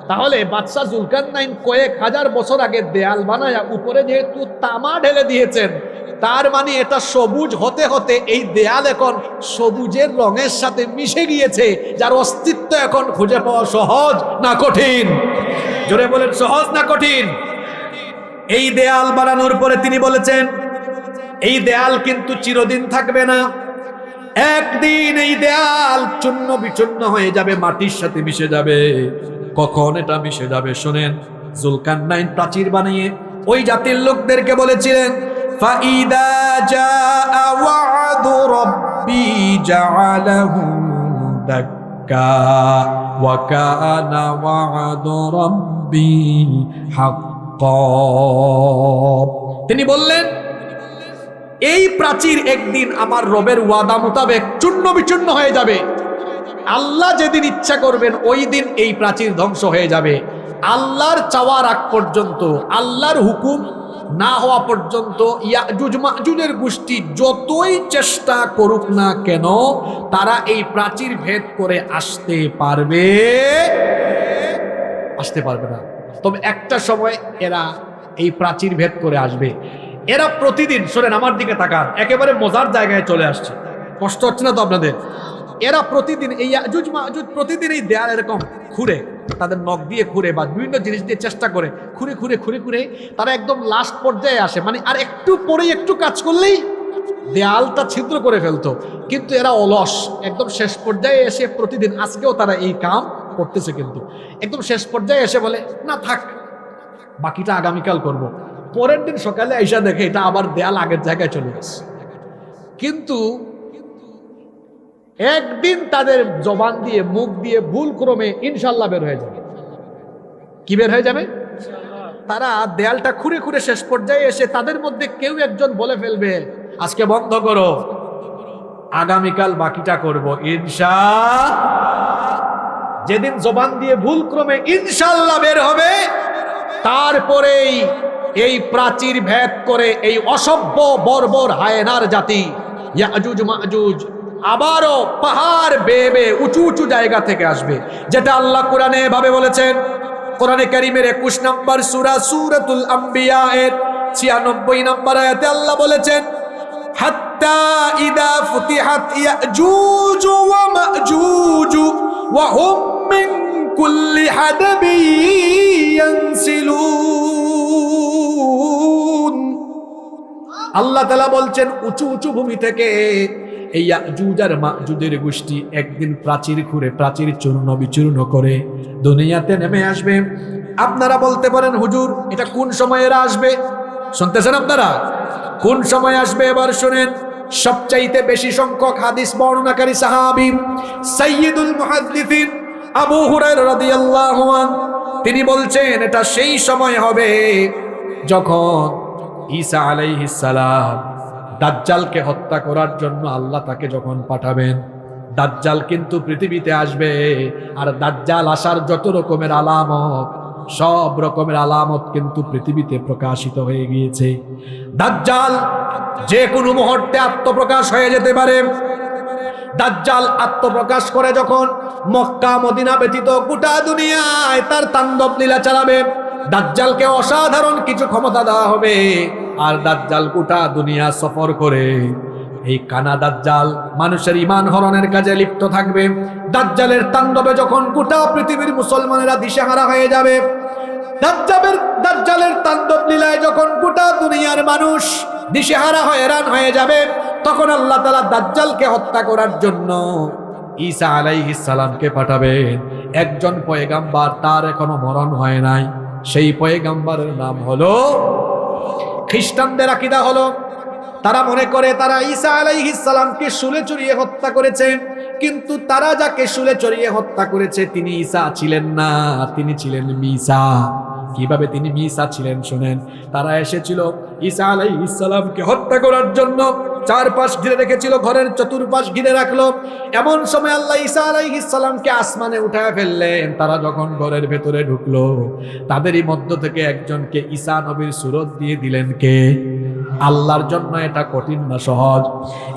A: তাহলে বাদশা জুলকারনাইন কয়েক হাজার বছর আগে দেয়াল বানায়া উপরে যেহেতু তামা ঢেলে দিয়েছেন, তার মানে এটা সবুজ হতে হতে এই দেয়াল এখন সবুজের রঙের সাথে মিশে গিয়েছে, যার অস্তিত্ব এখন খুঁজে পাওয়া সহজ না কঠিন? জোরে বলেন, সহজ না কঠিন? এই দেয়াল বানানোর পরে তিনি বলেছেন, এই দেয়াল কিন্তু চিরদিন থাকবে না, একদিন এই দেয়াল চূর্ণ বিচূর্ণ হয়ে যাবে, মাটির সাথে মিশে যাবে। কখন এটা মিশে যাবে শোনেন। জুলকারনাইন প্রাচীর বানিয়ে ওই জাতির লোকদেরকে বলেছিলেন, ফাইদা জাআ ওয়া'দু রাব্বি জাআলাহু দাক্কা ওয়া কানা ওয়া'দু রাব্বি হাক্কা। তিনি বললেন, এই প্রাচীর একদিন আমার রবের ওয়াদা মোতাবেক চূর্ণ বিচূর্ণ হয়ে যাবে। আল্লাহ যেদিন ইচ্ছা করবেন ওই দিন এই প্রাচীর ধ্বংস হয়ে যাবে। আল্লাহর চাওয়ার আগ পর্যন্ত, আল্লাহর হুকুম না হওয়া পর্যন্ত ইয়াজুজ মাজুজের গোষ্ঠী যতই চেষ্টা করুক না কেন, তারা এই প্রাচীর ভেদ করে আসতে পারবে না। তবে একটা সময় এরা এই প্রাচীর ভেদ করে আসবে। এরা প্রতিদিন, শোনেন আমার দিকে তাকান, একেবারে মজার জায়গায় চলে আসছে, কষ্ট হচ্ছে না তো আপনাদের? এরা প্রতিদিন এই ইয়াজুজ মাজুজ প্রতিদিন এই দেয়াল এরকম খুঁড়ে, তাদের নখ দিয়ে খুঁড়ে বা বিভিন্ন জিনিস দিয়ে চেষ্টা করে খুঁড়ে তারা একদম লাস্ট পর্যায়ে আসে, মানে আর একটু পরে একটু কাজ করলেই দেয়ালটা ছিদ্র করে ফেলতো। কিন্তু এরা অলস, একদম শেষ পর্যায়ে এসে প্রতিদিন, আজকেও তারা এই কাম করতেছে, কিন্তু একদম শেষ পর্যায়ে এসে বলে না থাক, বাকিটা আগামীকাল করব। পরের দিন সকালে আইসা দেখে এটা আবার দেয়াল আগের জায়গায় চলে গেছে। কিন্তু একদিন তাদের জবান দিয়ে, মুখ দিয়ে ভুল ক্রমে ইনশাল্লাহ বের হয়ে যাবে। কি বের হয়ে যাবে? তারা দেয়ালটা খুঁড়ে শেষ পর্যায়ে এসে তাদের মধ্যে কেউ একজন বলে ফেলবে, আজকে বন্ধ করো, আগামীকাল বাকিটা করব ইনশাআল্লাহ। যেদিন জবান দিয়ে ভুল ক্রমে ইনশাল্লাহ বের হবে, তারপরেই এই প্রাচীর ভেদ করে এই অসভ্য বর্বর হায়নার জাতি ইয়াজুজ মাজুজ আবারও পাহাড় বেয়ে উঁচু উঁচু জায়গা থেকে আসবে, যেটা আল্লাহ কোরআনে এভাবে বলেছেন। কোরআনে কারীমের 21 নম্বর সূরা সূরাতুল আম্বিয়া এর 96 নম্বর আয়াতে আল্লাহ বলেছেন, হাত্তা ইদা ফুতিহাত ইয়াজুজ ওয়া মাজুজ ওয়া হুম মিন কুল্লি হাদবি ইয়ানসিলুন। আল্লাহ তাআলা বলছেন, উঁচু উঁচু ভূমি থেকে এই ইয়াজুজ আর মাজুজের গোষ্ঠী একদিন প্রাচীর খুঁড়ে, প্রাচীর চূর্ণ বিচূর্ণ করে দুনিয়াতে নেমে আসবে। আপনারা বলতে পারেন, হুজুর এটা কোন সময় এরা আসবে? শুনতেছেন আপনারা? কোন সময় আসবে এবার শুনেন। সবচাইতে বেশি সংখ্যক হাদিস বর্ণনাকারী সাহাবী সাইয়্যিদুল মুহাদ্দিসিন আবু হুরায়রা রাদিয়াল্লাহু আনহু তিনি বলছেন এটা সেই সময় হবে যখন ঈসা আলাইহিস সালাম দাজ্জালকে হত্যা করার জন্য আল্লাহ তাকে যখন পাঠাবেন। দাজ্জাল কিন্তু পৃথিবীতে আসবে, আর দাজ্জাল আসার যত রকমের আলামত, সব রকমের আলামত কিন্তু পৃথিবীতে প্রকাশিত হয়ে গিয়েছে। দাজ্জাল যে কোনো মুহূর্তে আত্মপ্রকাশ হয়ে যেতে পারে। দাজ্জাল আত্মপ্রকাশ করে যখন মক্কা মদিনা ব্যতীত গোটা দুনিয়ায় তার তাণ্ডব লীলা চালাবে। দাজ্জালকে অসাধারণ কিছু ক্ষমতা দেওয়া হবে, আর দাজ্জাল গোটা দুনিয়া সফর করে এই কানা দাজ্জাল মানুষের ঈমান হরণের কাজে লিপ্ত থাকবে। দাজ্জালের তাণ্ডবে যখন গোটা পৃথিবীর মুসলমানেরা দিশেহারা হয়ে যাবে, দাজ্জালের তাণ্ডব লীলায় যখন গোটা দুনিয়ার মানুষ দিশেহারা হয়রান হয়ে যাবে, তখন আল্লাহ তাআলা দাজ্জালকে হত্যা করার জন্য ঈসা আলাইহিস সালামকে পাঠাবেন। একজন পয়গাম্বার, তার এখনো মরণ হয় নাই। সেই পয়গাম্বারের নাম হলো, খ্রিস্টানদের আকীদা হলো তারা মনে করে তারা ঈসা আলাইহিস সালামকে শুলে চড়িয়ে হত্যা করেছে, কিন্তু তারা যাকে শুলে চড়িয়ে হত্যা করেছে তিনি ঈসা ছিলেন না, তিনি ছিলেন ঈসা। কিভাবে তিনি ঈসা ছিলেন শুনেন। তারা এসেছিল ঈসা আলাইহিস সালামকে হত্যা করার জন্য, চারপাশ ঘিরে রেখেছিল, ঘরের চতুর্পাশ ঘিরে রাখলো। এমন সময় আল্লাহ ঈসা আলাইহিস সালামকে আসমানে উঠায় ফেললেন। তারা যখন ঘরের ভেতরে ঢুকলো, তাদেরই মধ্য থেকে একজনকে ঈসা নবীর সুরত দিয়ে দিলেন কে? আল্লাহর জন্য এটা কঠিন না সহজ।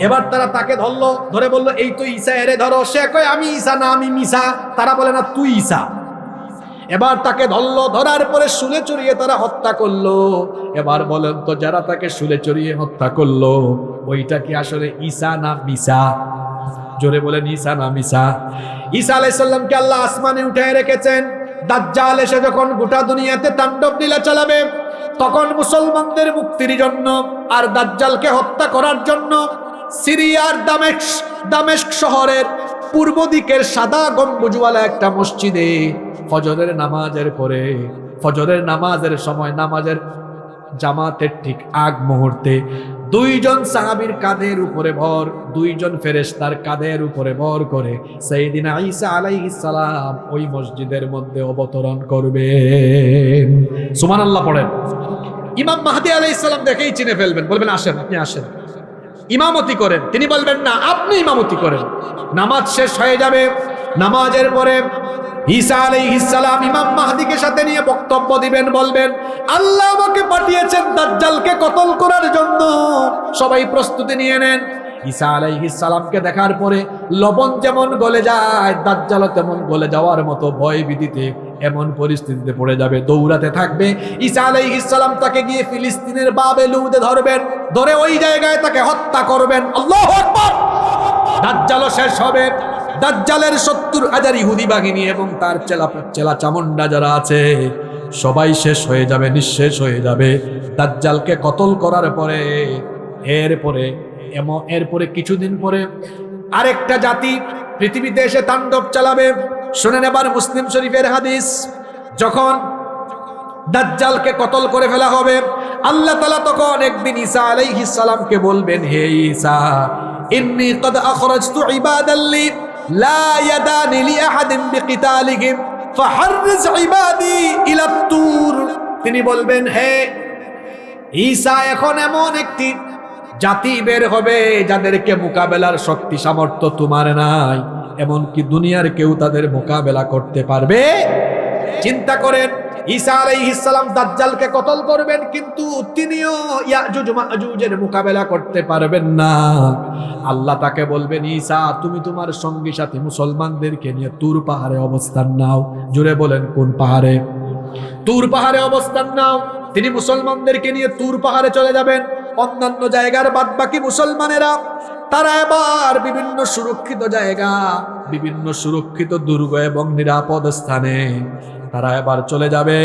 A: এবার তারা তাকে ধরলো, ধরে বলল এই তো ঈসা, এরে ধরো। সে কয় আমি ঈসা না, আমি মিসা। তারা বলে না তুই ঈসা। এবার তাকে ধরলো, ধরার পরে শুলে চড়িয়ে তারা হত্যা করলো। এবার বলেন তো যারা তাকে শুলে চড়িয়ে হত্যা করলো ওইটা কি আসলে ঈসা না মিসা? জোরে বলেন ঈসা না মিসা? ঈসা আলাইহিস সালামকে আল্লাহ আসমানে উঠায় রেখেছেন। দাজ্জাল এসে যখন গোটা দুনিয়াতে তাণ্ডব লীলা চালাবে, তখন মুসলমানদের মুক্তির জন্য আর দাজ্জালকে হত্যা করার জন্য সিরিয়ার দামেস্ক শহরের পূর্ব দিকের সাদা গম্বুজওয়ালা একটা মসজিদে ফজরের নামাজের পরে, ফজরের নামাজের সময়, নামাজের জামাতের ঠিক আগ মুহূর্তে দুইজন সাহাবীর কাঁধের উপরে ভর, দুইজন ফেরেশতার কাঁধের উপরে ভর করে সাইয়েদিনা ঈসা আলাইহিস সালাম ওই মসজিদের মধ্যে অবতরণ করবেন। সুবহানাল্লাহ পড়েন। ইমাম মাহদী আলাইহিস সালাম দেখেই চিনে ফেলবেন, বলবেন আসেন, আপনি আসেন, ইমামতি করেন। তিনি বলবেন না, আপনি ইমামতি করেন। নামাজ শেষ হয়ে যাবে। নামাজের পরে ঈসা আলাইহিস সালাম ইমাম মাহদীকে সাথে নিয়ে বক্তব্য দিবেন, বলবেন আল্লাহ আমাকে পাঠিয়েছেন দাজ্জালকে কতল করার জন্য, সবাই প্রস্তুতি নিয়ে নেন। ঈসা আলাইহিস সালামকে দেখার পরে লবণ যেমন গলে যায়, দাজ্জালও তেমন গলে যাওয়ার মতো ভয় ভীতিতে এমন পরিস্থিতিতে পড়ে যাবে, দৌড়াতে থাকবে। ঈসা আলাইহিস সালাম তাকে গিয়ে ফিলিস্তিনের বাবেলুদে ধরবেন, ধরে ওই জায়গায় তাকে হত্যা করবেন। আল্লাহু আকবার। দাজ্জালও শেষ হবে। দাজ্জালের 70,000 ইহুদি বাহিনী এবং তার চেলা চামুন্ডা যারা আছে সবাই শেষ হয়ে যাবে, নিঃশেষ হয়ে যাবে দাজ্জালকে কতল করার পরে। এরপরে কিছুদিন পরে আরেকটা জাতি পৃথিবীতে এসে তাণ্ডব চালাবে। শুনেন এবার মুসলিম শরীফের হাদিস। যখন দাজ্জালকে কতল করে ফেলা হবে, আল্লাহ তাআলা তখন একদিন ঈসা আলাইহিস সালামকে বলবেন, হে ঈসা, ইন্নী ক্বাদ আখরাজতু ইবাদাল্লি লা ইয়াদানি লিআহাদিন বিকিতালিহিম ফাহাররিজ ইবাদি ইলা তুর। তিনি বলবেন, হে ঈসা, এখন এমন একটি জাতি বের হবে যাদেরকে মোকাবেলার শক্তি সামর্থ্য তোমার নাই, এমনকি দুনিয়ার কেউ তাদের মোকাবেলা করতে পারবে? চিন্তা করেন, ঈসা আলাইহিস সালাম দাজ্জালকে কতল করবেন, কিন্তু তিনিও ইয়াজুজ মাজুজের মোকাবেলা করতে পারবেন না। আল্লাহ তাকে বলবেন, ঈসা তুমি তোমার সঙ্গী সাথী মুসলমানদেরকে নিয়ে তুর পাহাড়ে অবস্থান নাও। জুড়ে বলেন কোন পাহাড়ে? তুর পাহাড়ে অবস্থান নাও। তিনি মুসলমানদেরকে নিয়ে তুর পাহাড়ে চলে যাবেন। অন্যান্য জায়গার বাদবাকি মুসলমানেরা তারা এবার বিভিন্ন সুরক্ষিত জায়গা, বিভিন্ন সুরক্ষিত দুর্গ এবং নিরাপদ স্থানে তারা এবার চলে যাবে।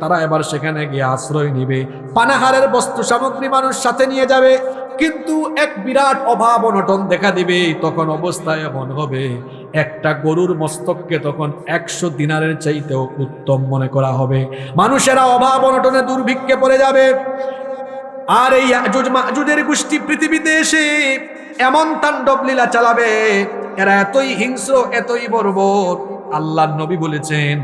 A: তারা এবার সেখানে গিয়ে আশ্রয় নিবে। পানাহারের বস্তু সামগ্রী মানুষ সাথে নিয়ে যাবে, কিন্তু এক বিরাট অভাব অনটন দেখা দিবে। তখন অবস্থা এমন হবে, একটা গরুর মস্তককে তখন 100 দিনারের চাইতেও উত্তম মনে করা হবে। মানুষেরা অভাব অনটনে দুর্ভিক্ষে পড়ে যাবে। আর এই ইয়াজুজ মাজুজের গোষ্ঠী পৃথিবীতে এসে এমন তাণ্ডব লীলা চালাবে, এরা এতই হিংস্র, এতই বর্বর। আল্লাহর নবী বলেছেন,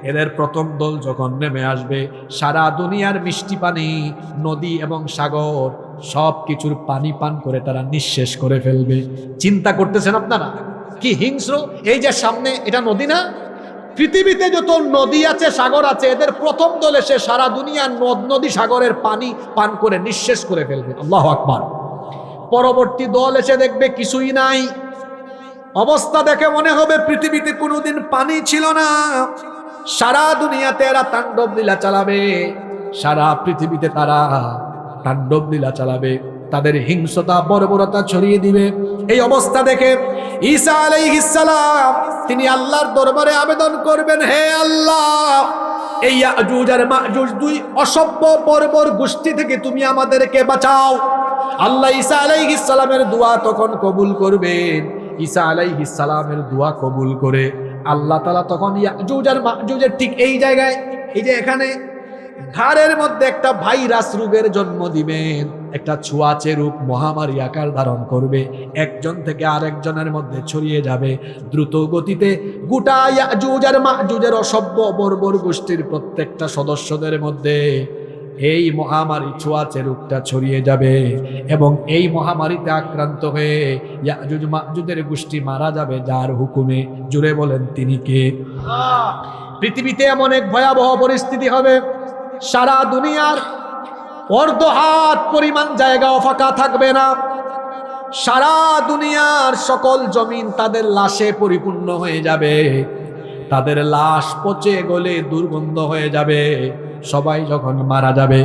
A: এদের প্রথম দল যখন নেমে আসবে, সারা দুনিয়ার মিষ্টি পানি, নদী এবং সাগর সব কিছুর পানি পান করে তারা নিঃশেষ করে ফেলবে। চিন্তা করতেছেন আপনারা কি হিংস্র? এই যে সামনে এটা নদী না, পৃথিবীতে যত নদী আছে সাগর আছে, এদের প্রথম দল এসে সারা দুনিয়ার নদ নদী সাগরের পানি পান করে নিঃশেষ করে ফেলবে। আল্লাহু আকবার। পরবর্তী দল এসে দেখবে কিছুই নাই। অবস্থা দেখে মনে হবে পৃথিবীতে কোনোদিন পানি ছিল না। সারা দুনিয়াতে এরা তাণ্ডব লীলা চালাবে, সারা পৃথিবীতে তারা তাণ্ডব লীলা চালাবে, তাদের হিংস্রতা বর্বরতা ছড়িয়ে দিবে। এই অবস্থা দেখে ঈসা আলাইহিস সালাম তিনি আল্লাহর দরবারে আবেদন করবেন, হে আল্লাহ, এই ইয়াজুজ আর মাজুজ দুই অসভ্য বর্বর গোষ্ঠী থেকে তুমি আমাদেরকে বাঁচাও। আল্লাহ ঈসা আলাইহিস সালামের দোয়া তখন কবুল করবেন। ঈসা আলাইহিস সালামের দোয়া কবুল করে আল্লাহ তাআলা তখন ইয়াজুজ আর মাজুজের ঠিক এই জায়গায়, এই যে এখানে ঘাড়ের মধ্যে একটা ভাইরাস রোগের জন্ম দিবেন, একটা ছোঁয়াচে রোগ মহামারী আকার ধারণ করবে, একজন থেকে আরেকজনের মধ্যে ছড়িয়ে যাবে দ্রুত গতিতে। গোটা ইয়াজুজ আর মাজুজের অসভ্য বর্বর গোষ্ঠীর প্রত্যেকটা সদস্যদের মধ্যে এই মহামারী ছোঁয়াচে রোগটা ছড়িয়ে যাবে এবং এই মহামারীতে আক্রান্ত হয়ে ইয়াজুজ মাজুজের গোষ্ঠী মারা যাবে। যার হুকুমে, জুড়ে বলেন তিনি কে? পৃথিবীতে এমন এক ভয়াবহ পরিস্থিতি হবে, সারা দুনিয়ার অর্ধ হাত পরিমাণ জায়গাও ফাঁকা থাকবে না। সারা দুনিয়ার সকল জমিন তাদের লাশে পরিপূর্ণ হয়ে যাবে, তাদের লাশ পচে গলে দুর্গন্ধ হয়ে যাবে। সবাই যখন মারা যাবে,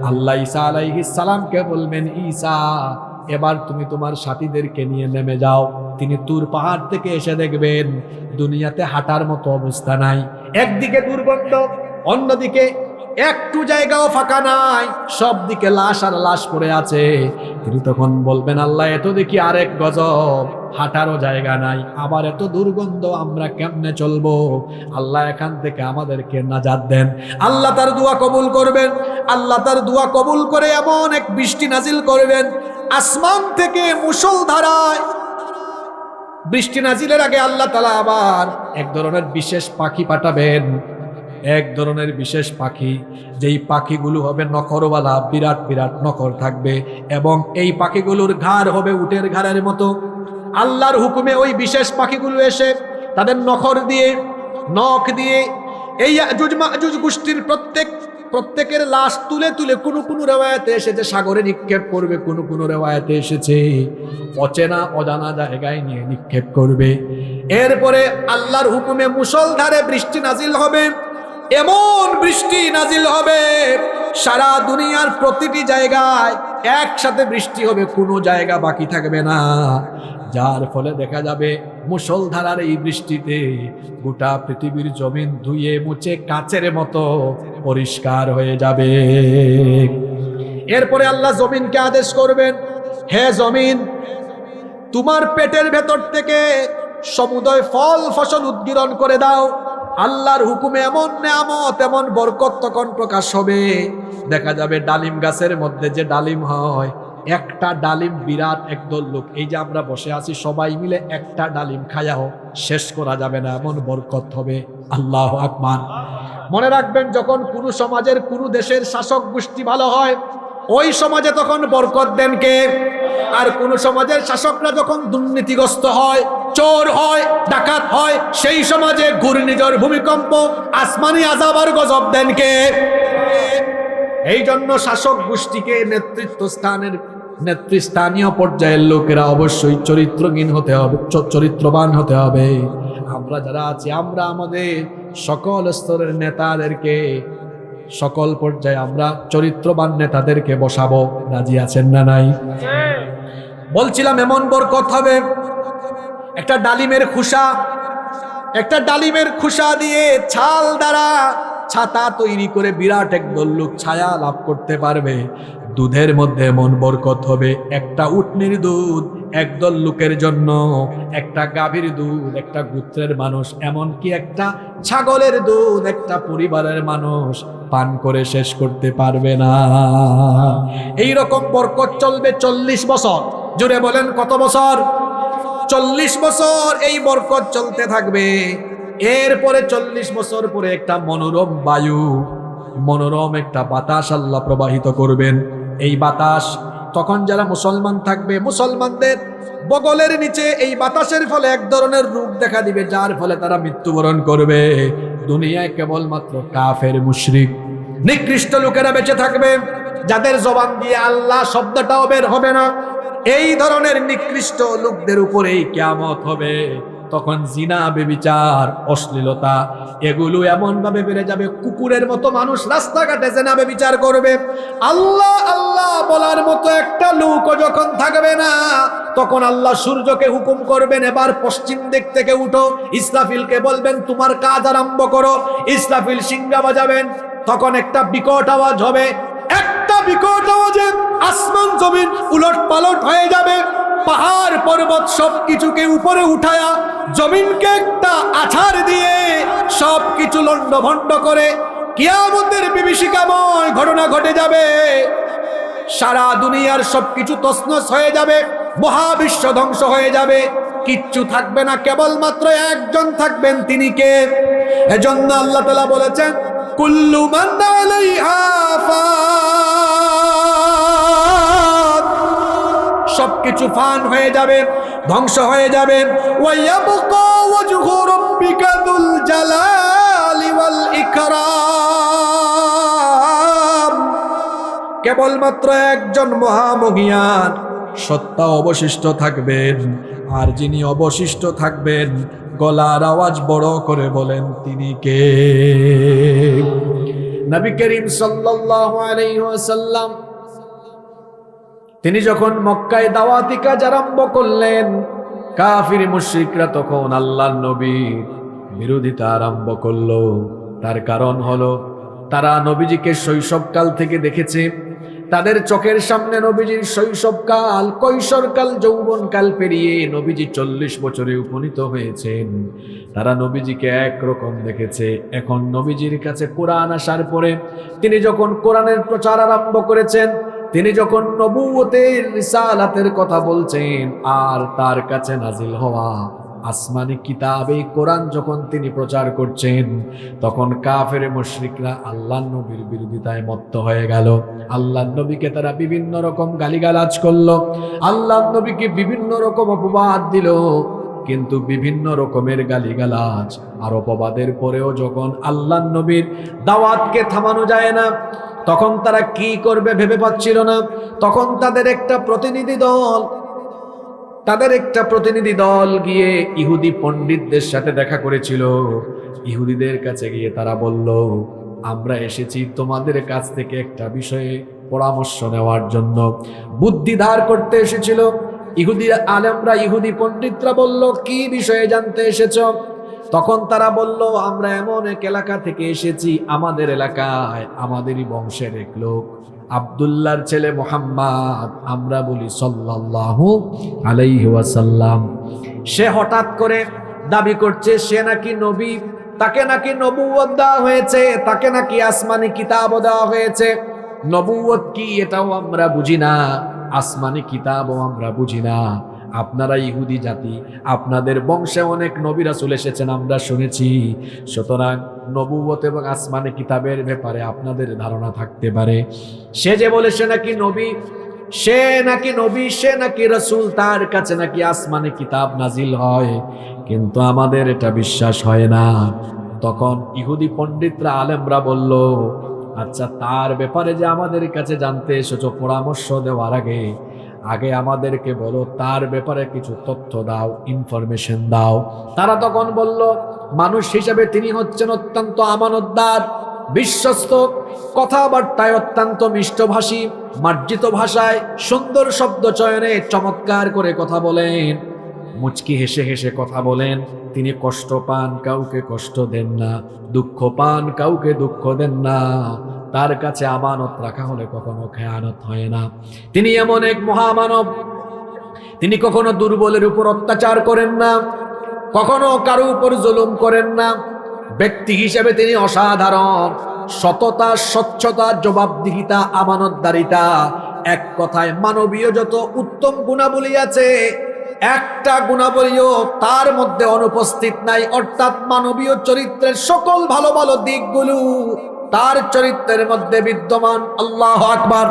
A: আল্লাহ ঈসা আলাইহিস সালামকে বলবেন, ঈসা, এবার তুমি তোমার সাথীদেরকে নিয়ে নেমে যাও। তিনি তুর পাহাড় থেকে এসে দেখবেন দুনিয়াতে হাঁটার মতো অবস্থা নাই, একদিকে দুর্গন্ধ, অন্যদিকে একটু জায়গাও ফাঁকা নাই, সব দিকে লাশ আর লাশ পড়ে আছে। তিনি তখন বলবেন, আল্লাহ, এত দেখি আরেক গজব, হাঁটারও জায়গা নাই, আবার এত দুর্গন্ধ, আমরা কেমনে চলবো? আল্লাহ, এখান থেকে আমাদেরকে নাজাত দেন। আল্লাহ তার দোয়া কবুল করবেন। আল্লাহ তার দোয়া কবুল করে এমন এক বৃষ্টি নাজিল করবেন, আসমান থেকে মুষলধারায় বৃষ্টি নাজিলের আগে আল্লাহ তাআলা আবার এক ধরনের বিশেষ পাখি পাঠাবেন, এক ধরনের বিশেষ পাখি, যেই পাখিগুলো হবে নখরওয়ালা, বিরাট বিরাট নখর থাকবে এবং এই পাখিগুলোর ঘাড় হবে উটের ঘাড়ের মতো। আল্লাহর হুকুমে ওই বিশেষ পাখিগুলো এসে তাদের নখর দিয়ে, নখ দিয়ে এই ইয়াজুজ মাজুজ গোষ্ঠীর প্রত্যেকের লাশ তুলে তুলে কোনো রেওয়ায়াতে এসেছে সাগরে নিক্ষেপ করবে, কোনো রেওয়ায়াতে এসেছে অচেনা অজানা জায়গায় নিয়ে নিক্ষেপ করবে। এরপরে আল্লাহর হুকুমে মুষলধারে বৃষ্টি নাজিল হবে, এমন বৃষ্টি নাজিল হবে সারা দুনিয়ার প্রতিটি জায়গায় একসাথে বৃষ্টি হবে, কোনো জায়গা বাকি থাকবে না। যার ফলে দেখা যাবে মুষলধারার এই বৃষ্টিতে গোটা পৃথিবীর জমিন ধুয়ে মুছে কাচের মতো পরিষ্কার হয়ে যাবে। এরপরে আল্লাহ জমিনকে আদেশ করবেন, হে জমিন, তোমার পেটের ভেতর থেকে সমুদয় ফল ফসল উদ্গীরণ করে দাও। আল্লাহর হুকুমে এমন নেয়ামত, এমন বরকত তখন প্রকাশ হবে। দেখা যাবে ডালিম গাছের মধ্যে যে ডালিম হয়, একটা ডালিম বিরাট একদল লোক, এই যে আমরা বসে আছি সবাই মিলে একটা ডালিম খায়াও শেষ করা যাবে না, এমন বরকত হবে। আল্লাহু আকবার। মনে রাখবেন, যখন কোনো সমাজের কোনো দেশের শাসক গোষ্ঠী ভালো হয়, ওই সমাজে তখন বরকত দেন কে? আর কোন সমাজের শাসকরা যখন দুর্নীতিগ্রস্ত হয়, চোর হয়, ডাকাত হয়, সেই সমাজে ঘূর্ণিঝড়, ভূমিকম্প, আসমানি আযাব আর গজব দেন কে? এই জন্য শাসক গোষ্ঠীকে নেতৃস্থানীয় পর্যায়ের লোকেরা অবশ্যই চরিত্রহীন হতে হবে, চরিত্রবান হতে হবে। আমরা যারা আছি, আমরা আমাদের সকল স্তরের নেতাদেরকে, সকল পর্যায়ে আমরা চরিত্রবান নেতাদেরকে বসাবো। রাজি আছেন না নাই? বলছিলাম এমন বরকত হবে, একটা ডালিমের খোসা দিয়ে ছাল দ্বারা ছাতা তৈরি করে বিরাট একদল লোক ছায়া লাভ করতে পারবে। দুধের মধ্যে এমন বরকত হবে, একটা উটনির দুধ একদল লোকের জন্য, একটা গাভীর দুধ একটা গোত্রের মানুষ, এমনকি একটা ছাগলের দুধ একটা পরিবারের মানুষ পান করে শেষ করতে পারবে না। এই রকম বরকত চলবে 40 বছর। জুড়ে বলেন কত বছর? 40 বছর এই বরকত চলতে থাকবে। এরপরে 40 বছর পরে একটা মনোরম বায়ু, মনোরম একটা বাতাস আল্লাহ প্রবাহিত করবেন। এই বাতাস তখন যারা মুসলমান থাকবে, মুসলমানদের বগলের নিচে এই বাতাসের ফলে এক ধরনের রোগ দেখা দিবে, যার ফলে তারা মৃত্যুবরণ করবে। দুনিয়ায় কেবলমাত্র কাফের, মুশরিক, নিকৃষ্ট লোকেরা বেঁচে থাকবে, যাদের জবান দিয়ে আল্লাহ শব্দটাও বের হবে না। এই ধরনের নিকৃষ্ট লোকদের উপরেই কিয়ামত হবে। তখন জিনা, বেবিচার, অশ্লীলতা এগুলো এমন ভাবে বেড়ে যাবে, কুকুরের মতো মানুষ রাস্তাঘাটে জিনা বেবিচার করবে। আল্লাহ আল্লাহ বলার মতো একটা লোকও যখন থাকবে না, তখন আল্লাহ সূর্যকে হুকুম করবেন, এবার পশ্চিম দিক থেকে উঠো। ইসরাফিলকে বলবেন তোমার কাজ আরম্ভ করো। ইসরাফিল সিংহা বাজাবেন, তখন একটা বিকট আওয়াজ হবে। একটা বিকট আওয়াজে আসমান জমিন উলট পালট হয়ে যাবে। পাহাড় পর্বত সবকিছুকে উপরে উঠায়া জমিনকে একটা আছাড় দিয়ে সবকিছু লন্ডভন্ড করে কিয়ামতের বিভীষিকাময় ঘটনা ঘটে যাবে। সারা দুনিয়ার সবকিছু তছনছ হয়ে যাবে, মহাবিশ্ব ধ্বংস হয়ে যাবে, কিচ্ছু থাকবে না, কেবলমাত্র একজন থাকবেন, তিনি কে? এজন্য আল্লাহ তাআলা বলেছেন কুল্লু মান আলাইহা ফান, সবকিছু ফান হয়ে যাবে, ধ্বংস হয়ে যাবে। ওয়া ইয়াবকা ওয়াজহু রাব্বিকা যুল জালালি ওয়াল ইকরাম, কেবলমাত্র একজন মহামহিয়ান সত্তা অবশিষ্ট থাকবেন। আর যিনি অবশিষ্ট থাকবেন, গলার আওয়াজ বড় করে বলেন তিনি কে? নবী করিম সাল্লাল্লাহু আলাইহি ওয়াসাল্লাম তিনি যখন মক্কায় দাওয়াতি কাজ আরম্ভ করলেন, কাফির মুশরিকরা তখন আল্লাহর নবীর বিরোধিতা আরম্ভ করলো। তার কারণ হলো তারা নবীজিকে শৈশবকাল থেকে দেখেছে। তাদের চোখের সামনে নবীজির শৈশবকাল, কৈশোরকাল, যৌবনকাল পেরিয়ে নবীজি 40 বছরে উপনীত হয়েছেন। তারা নবীজিকে একরকম দেখেছে। এখন নবীজির কাছে কোরআন আসার পরে তিনি যখন কোরআনের প্রচার আরম্ভ করেছেন, তিনি যখন নবুয়তের রিসালাতের কথা বলছেন, আর তার কাছে নাজিল হওয়া আসমানি কিতাবে কোরআন যখন তিনি প্রচার করছেন, তখন কাফের মুশরিকরা আল্লাহর নবীর বিরোধিতায় মত্ত হয়ে গেল। আল্লাহর নবীকে তারা বিভিন্ন রকম গালিগালাজ করলো, আল্লাহর নবীকে বিভিন্ন রকম অপবাদ দিল। কিন্তু বিভিন্ন রকমের গালিগালাজ আর অপবাদের পরেও যখন আল্লাহর নবীর দাওয়াতকে থামানো যায় না, তখন তারা কি করবে ভেবে পাচ্ছিল না। তখন তাদের একটা প্রতিনিধি দল গিয়ে ইহুদি পণ্ডিতদের সাথে দেখা করেছিল। ইহুদিদের কাছে গিয়ে তারা বলল, আমরা এসেছি তোমাদের কাছ থেকে একটা বিষয়ে পরামর্শ নেওয়ার জন্য, বুদ্ধি ধার করতে এসেছিল। ইহুদি আলেমরা, ইহুদি পণ্ডিতরা বলল, কি বিষয়ে জানতে এসেছো? তখন তারা বলল, আমরা এমন এক এলাকা থেকে এসেছি, আমাদের এলাকায় আমাদেরই বংশের এক লোক, আব্দুল্লাহর ছেলে মুহাম্মদ, আমরা বলি সাল্লাল্লাহু আলাইহি ওয়াসাল্লাম, সে হঠাৎ করে দাবি করছে সে নাকি নবী, তাকে নাকি নবুয়ত দেওয়া হয়েছে, তাকে নাকি আসমানি কিতাবও দেওয়া হয়েছে। নবুয়ত কি এটাও আমরা বুঝি না, আসমানি কিতাবও আমরা বুঝি না। আপনারা ইহুদি জাতি, আপনাদের বংশে অনেক নবী রাসূল এসেছেন আমরা শুনেছি, সুতরাং নবুয়ত এবং আসমানি কিতাবের ব্যাপারে আপনাদের ধারণা থাকতে পারে। সে যে বলে সে নাকি নবী, সে নাকি রাসূল, তার কাছে নাকি আসমানি কিতাব নাজিল হয়, কিন্তু আমাদের এটা বিশ্বাস হয় না। তখন ইহুদি পণ্ডিতরা, আলেমরা বলল, আচ্ছা তার ব্যাপারে যে আমাদের কাছে জানতে এসেছো, পরামর্শ দেওয়ার আগে আমাদেরকে বলো, তার ব্যাপারে কিছু তথ্য দাও, ইনফরমেশন দাও। তারা তখন বলল, মানুষ হিসেবে তিনি হচ্ছেন অত্যন্ত আমানতদার, বিশ্বস্ত, কথাবার্তায় অত্যন্ত মিষ্টভাষী, মার্জিত ভাষায়, সুন্দর শব্দ চয়নে চমৎকার করে কথা বলেন, মুচকি হেসে হেসে কথা বলেন। তিনি কষ্ট পান, কাউকে কষ্ট দেন না, দুঃখ পান, কাউকে দুঃখ দেন না। তার কাছে আমানত রাখা হলে কখনো খেয়ানত হয় না। তিনি এমন এক মহামানব, তিনি কখনো দুর্বলের উপর অত্যাচার করেন না, কখনো কারো উপর জুলুম করেন না। ব্যক্তি হিসেবে তিনি অসাধারণ, সততা, স্বচ্ছতা, জবাবদিহিতা, আমানতদারিতা, এক কথায় মানবীয় যত উত্তম গুণাবলী আছে একটা গুণাবলীও তার মধ্যে অনুপস্থিত নাই, অর্থাৎ মানবীয় চরিত্রের সকল ভালো ভালো দিকগুলো তার চরিত্রের মধ্যে বিদ্যমান। আল্লাহু আকবার।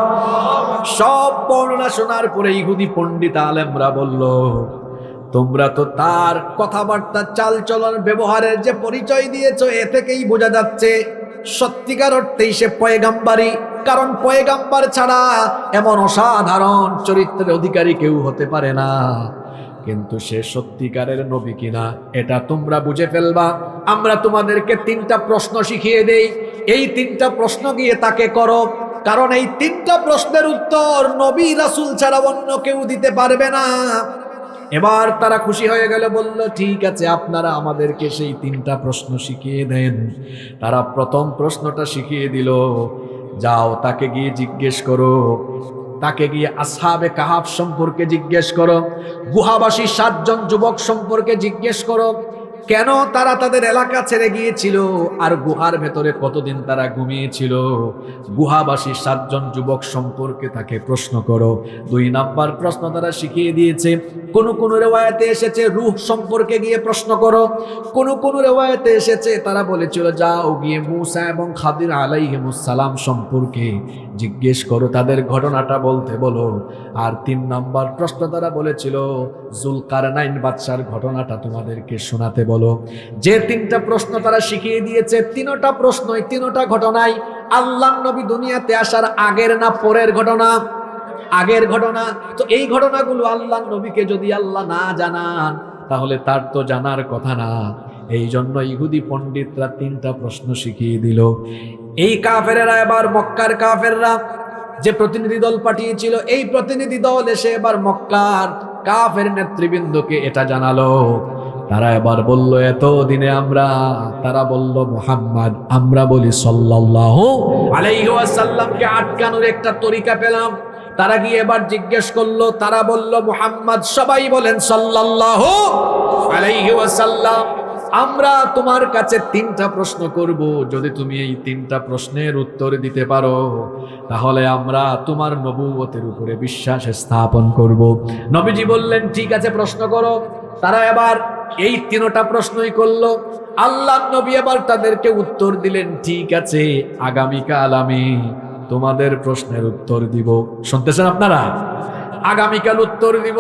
A: সব বর্ণনা শোনার পরে ইহুদি পণ্ডিত আলেমরা বলল, তোমরা তো তার কথাবার্তা, চালচলন, ব্যবহারের যে পরিচয় দিয়েছো, এ থেকেই বোঝা যাচ্ছে সত্যিকার অর্থেই সে পয়গাম্বারী। কারণ পয়গাম্বার ছাড়া এমন অসাধারণ চরিত্রের অধিকারী কেউ হতে পারে না। কিন্তু সে সত্যিকারের নবী কিনা এটা তোমরা বুঝে ফেলবা। আমরা তোমাদেরকে 3টা প্রশ্ন শিখিয়ে দেই, এই 3টা প্রশ্ন গিয়ে তাকে করো, কারণ এই 3টা প্রশ্নের উত্তর নবী রাসূল ছাড়া অন্য কেউ দিতে পারবে না। এবার তারা খুশি হয়ে গেল, বলল ঠিক আছে, আপনারা আমাদেরকে সেই 3টা প্রশ্ন শিখিয়ে দেন। তারা প্রথম প্রশ্নটা শিখিয়ে দিল, যাও তাকে গিয়ে জিজ্ঞেস করো, তাকে গিয়ে আসহাবে কাহাফ সম্পর্কে জিজ্ঞেস করো, গুহাবাসী 7 জন যুবক সম্পর্কে জিজ্ঞেস করো, কেন তারা তাদের এলাকা ছেড়ে গিয়েছিল আর গুহার ভেতরে কতদিন তারা ঘুমিয়েছিল। গুহাবাসী 7 জন যুবক সম্পর্কে তাকে প্রশ্ন করো। 2 নাম্বার প্রশ্ন তারা শিখিয়ে দিয়েছে, কোন কোন রিওয়ায়াতে এসেছে রূহ সম্পর্কে গিয়ে প্রশ্ন করো, কোন কোন রিওয়ায়াতে এসেছে তারা বলেছিল যাও গিয়ে মূসা এবং খাদির আলাইহিমুস সালাম সম্পর্কে জিজ্ঞেস করো, তাদের ঘটনাটা বলতে বলো। আর 3 নাম্বার প্রশ্ন তারা বলেছিল জুলকারনাইন বাদশার ঘটনাটা তোমাদেরকে শোনাতে বলো। যে 3টা প্রশ্ন তারা শিখিয়ে দিয়েছে, 3টা প্রশ্নই 3টা ঘটনাই আল্লাহর নবী দুনিয়াতে আসার আগের না পরের ঘটনা? আগের ঘটনা। তো এই ঘটনাগুলো আল্লাহর নবীকে যদি আল্লাহ না জানান তাহলে তার তো জানার কথা না। এই জন্য ইহুদি পণ্ডিতরা 3টা প্রশ্ন শিখিয়ে দিল। এই কাফেরেরা এবার, মক্কার কাফেররা যে প্রতিনিধি দল পাঠিয়েছিল, এই প্রতিনিধি দল এসে এবার মক্কার কাফের নেতৃবৃন্দকে এটা জানালো। তারা এবার বলল, এতদিনে তারা বলল মুহাম্মদ, আমরা বলি সাল্লাল্লাহু আলাইহি ওয়াসাল্লামকে আটকানোর একটা তরিকা পেলাম। তারা গিয়ে এবার জিজ্ঞেস করলো, তারা বলল মুহাম্মদ, সবাই বলেন সাল্লাল্লাহু আলাইহি ওয়াসাল্লাম, আমরা তোমার কাছে 3টা প্রশ্ন করব, যদি তুমি এই 3টা প্রশ্নের উত্তর দিতে পারো তাহলে আমরা তোমার নবুয়তের উপরে বিশ্বাস স্থাপন করব। নবীজি বললেন ঠিক আছে, প্রশ্ন করো। তারা এবার এই 3টা প্রশ্নই করলো। আল্লাহর নবী এবার তাদেরকে উত্তর দিলেন, ঠিক আছে, আগামীকাল আমি তোমাদের প্রশ্নের উত্তর দিব। শুনতেছেন আপনারা? আগামীকাল উত্তর দিব।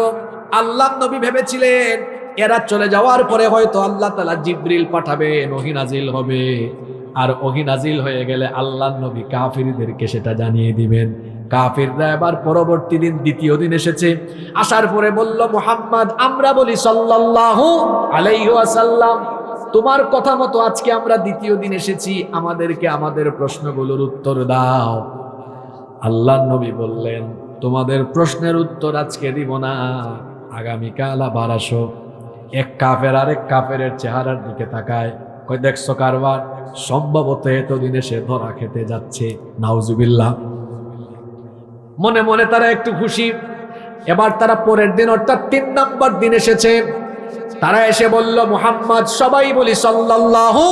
A: আল্লাহর নবী ভেবেছিলেন এরা চলে যাওয়ার পরে হয়তো আল্লাহ তাআলা জিবরিল পাঠাবেন, ওহী নাজিল হবে, আর ওহী নাজিল হয়ে গেলে আল্লাহর নবী কাফিরদেরকে সেটা জানিয়ে দিবেন। কাফিররা এবার পরবর্তী দিন, 2য় দিন এসেছে। আসার পরে বলল মুহাম্মদ, আমরা বলি সাল্লাল্লাহু আলাইহি ওয়াসাল্লাম, তোমার কথা মতো আজকে আমরা 2য় দিন এসেছি, আমাদেরকে আমাদের প্রশ্নগুলোর উত্তর দাও। আল্লাহর নবী বললেন, তোমাদের প্রশ্নের উত্তর আজকে দিব না, আগামীকাল আবার আসো। এক কাফের আরেক কাফেরের চেহারার দিকে তাকায়, কই দেখছো কারবার, সম্ভবত এতদিনে সে ধরা খেতে যাচ্ছে। নাউজুবিল্লাহ। মনে মনে তারা একটু খুশি। এবার তারা পরের দিন, অর্থাৎ 3 নাম্বার দিন এসেছে। তারা এসে বলল মুহাম্মদ, সবাই বলি সাল্লাল্লাহু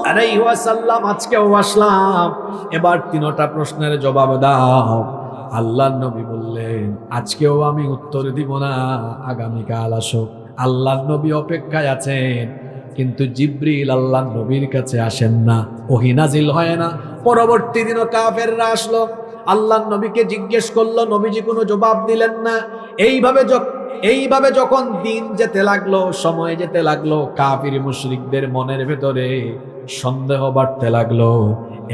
A: আলাইহি ওয়াসাল্লাম, আজকেও আসলাম, এবার 3টা প্রশ্নের জবাব দাও। আল্লাহর নবী বললেন, আজকেও আমি উত্তর দিব না, আগামীকাল আসো। আল্লাহর নবী অপেক্ষায় আছেন, কিন্তু জিবরিল আল্লাহর নবীর কাছে আসেন না, ওহী নাজিল হয় না। পরবর্তী দিনও কাফেররা আসলো, আল্লাহর নবীকে জিজ্ঞেস করলো, নবীজি কোনো জবাব দিলেন না। এইভাবে যখন দিন যেতে লাগলো, সময় যেতে লাগলো, কাফির মুশরিকদের মনের ভেতরে সন্দেহ বাড়তে লাগলো।